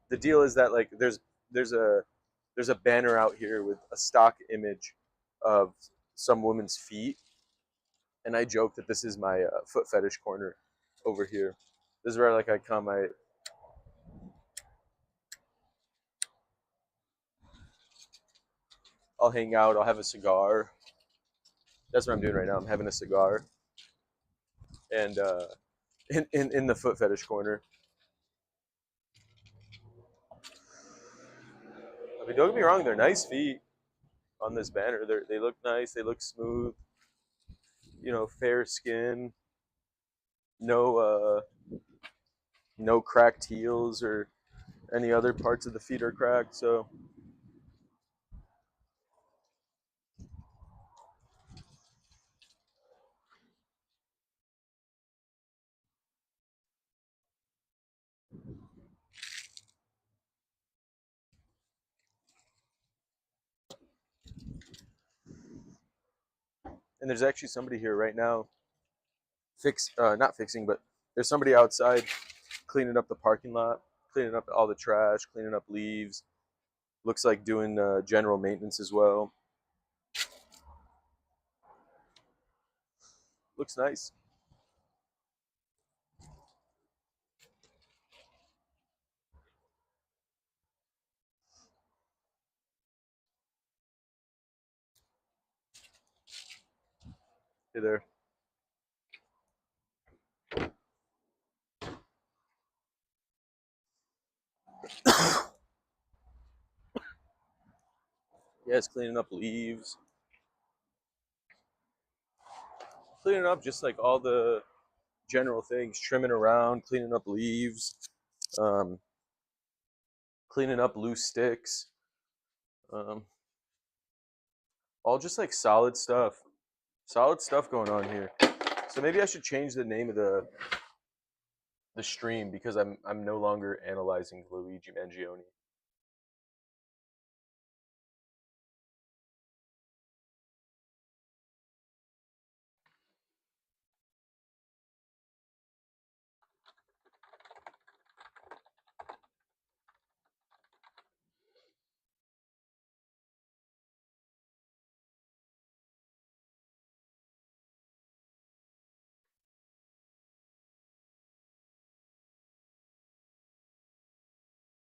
[SPEAKER 1] the deal is that like there's a there's a banner out here with a stock image of some woman's feet, and I joke that this is my foot fetish corner over here. This is where like I come, I'll hang out, I'll have a cigar. That's what I'm doing right now. I'm having a cigar, and in the foot fetish corner. I mean, don't get me wrong, they're nice feet on this banner. They look nice. They look smooth. Fair skin. No no cracked heels or any other parts of the feet are cracked. So and there's actually somebody here right now not fixing, but there's somebody outside cleaning up the parking lot, cleaning up all the trash, cleaning up leaves. Looks like doing general maintenance as well. Looks nice. Hey there. Yeah, it's cleaning up leaves, cleaning up just like all the general things, trimming around, cleaning up leaves, um, cleaning up loose sticks, um, all just like solid stuff. Solid stuff going on here. So maybe I should change the name of the stream because I'm no longer analyzing Luigi Mangione.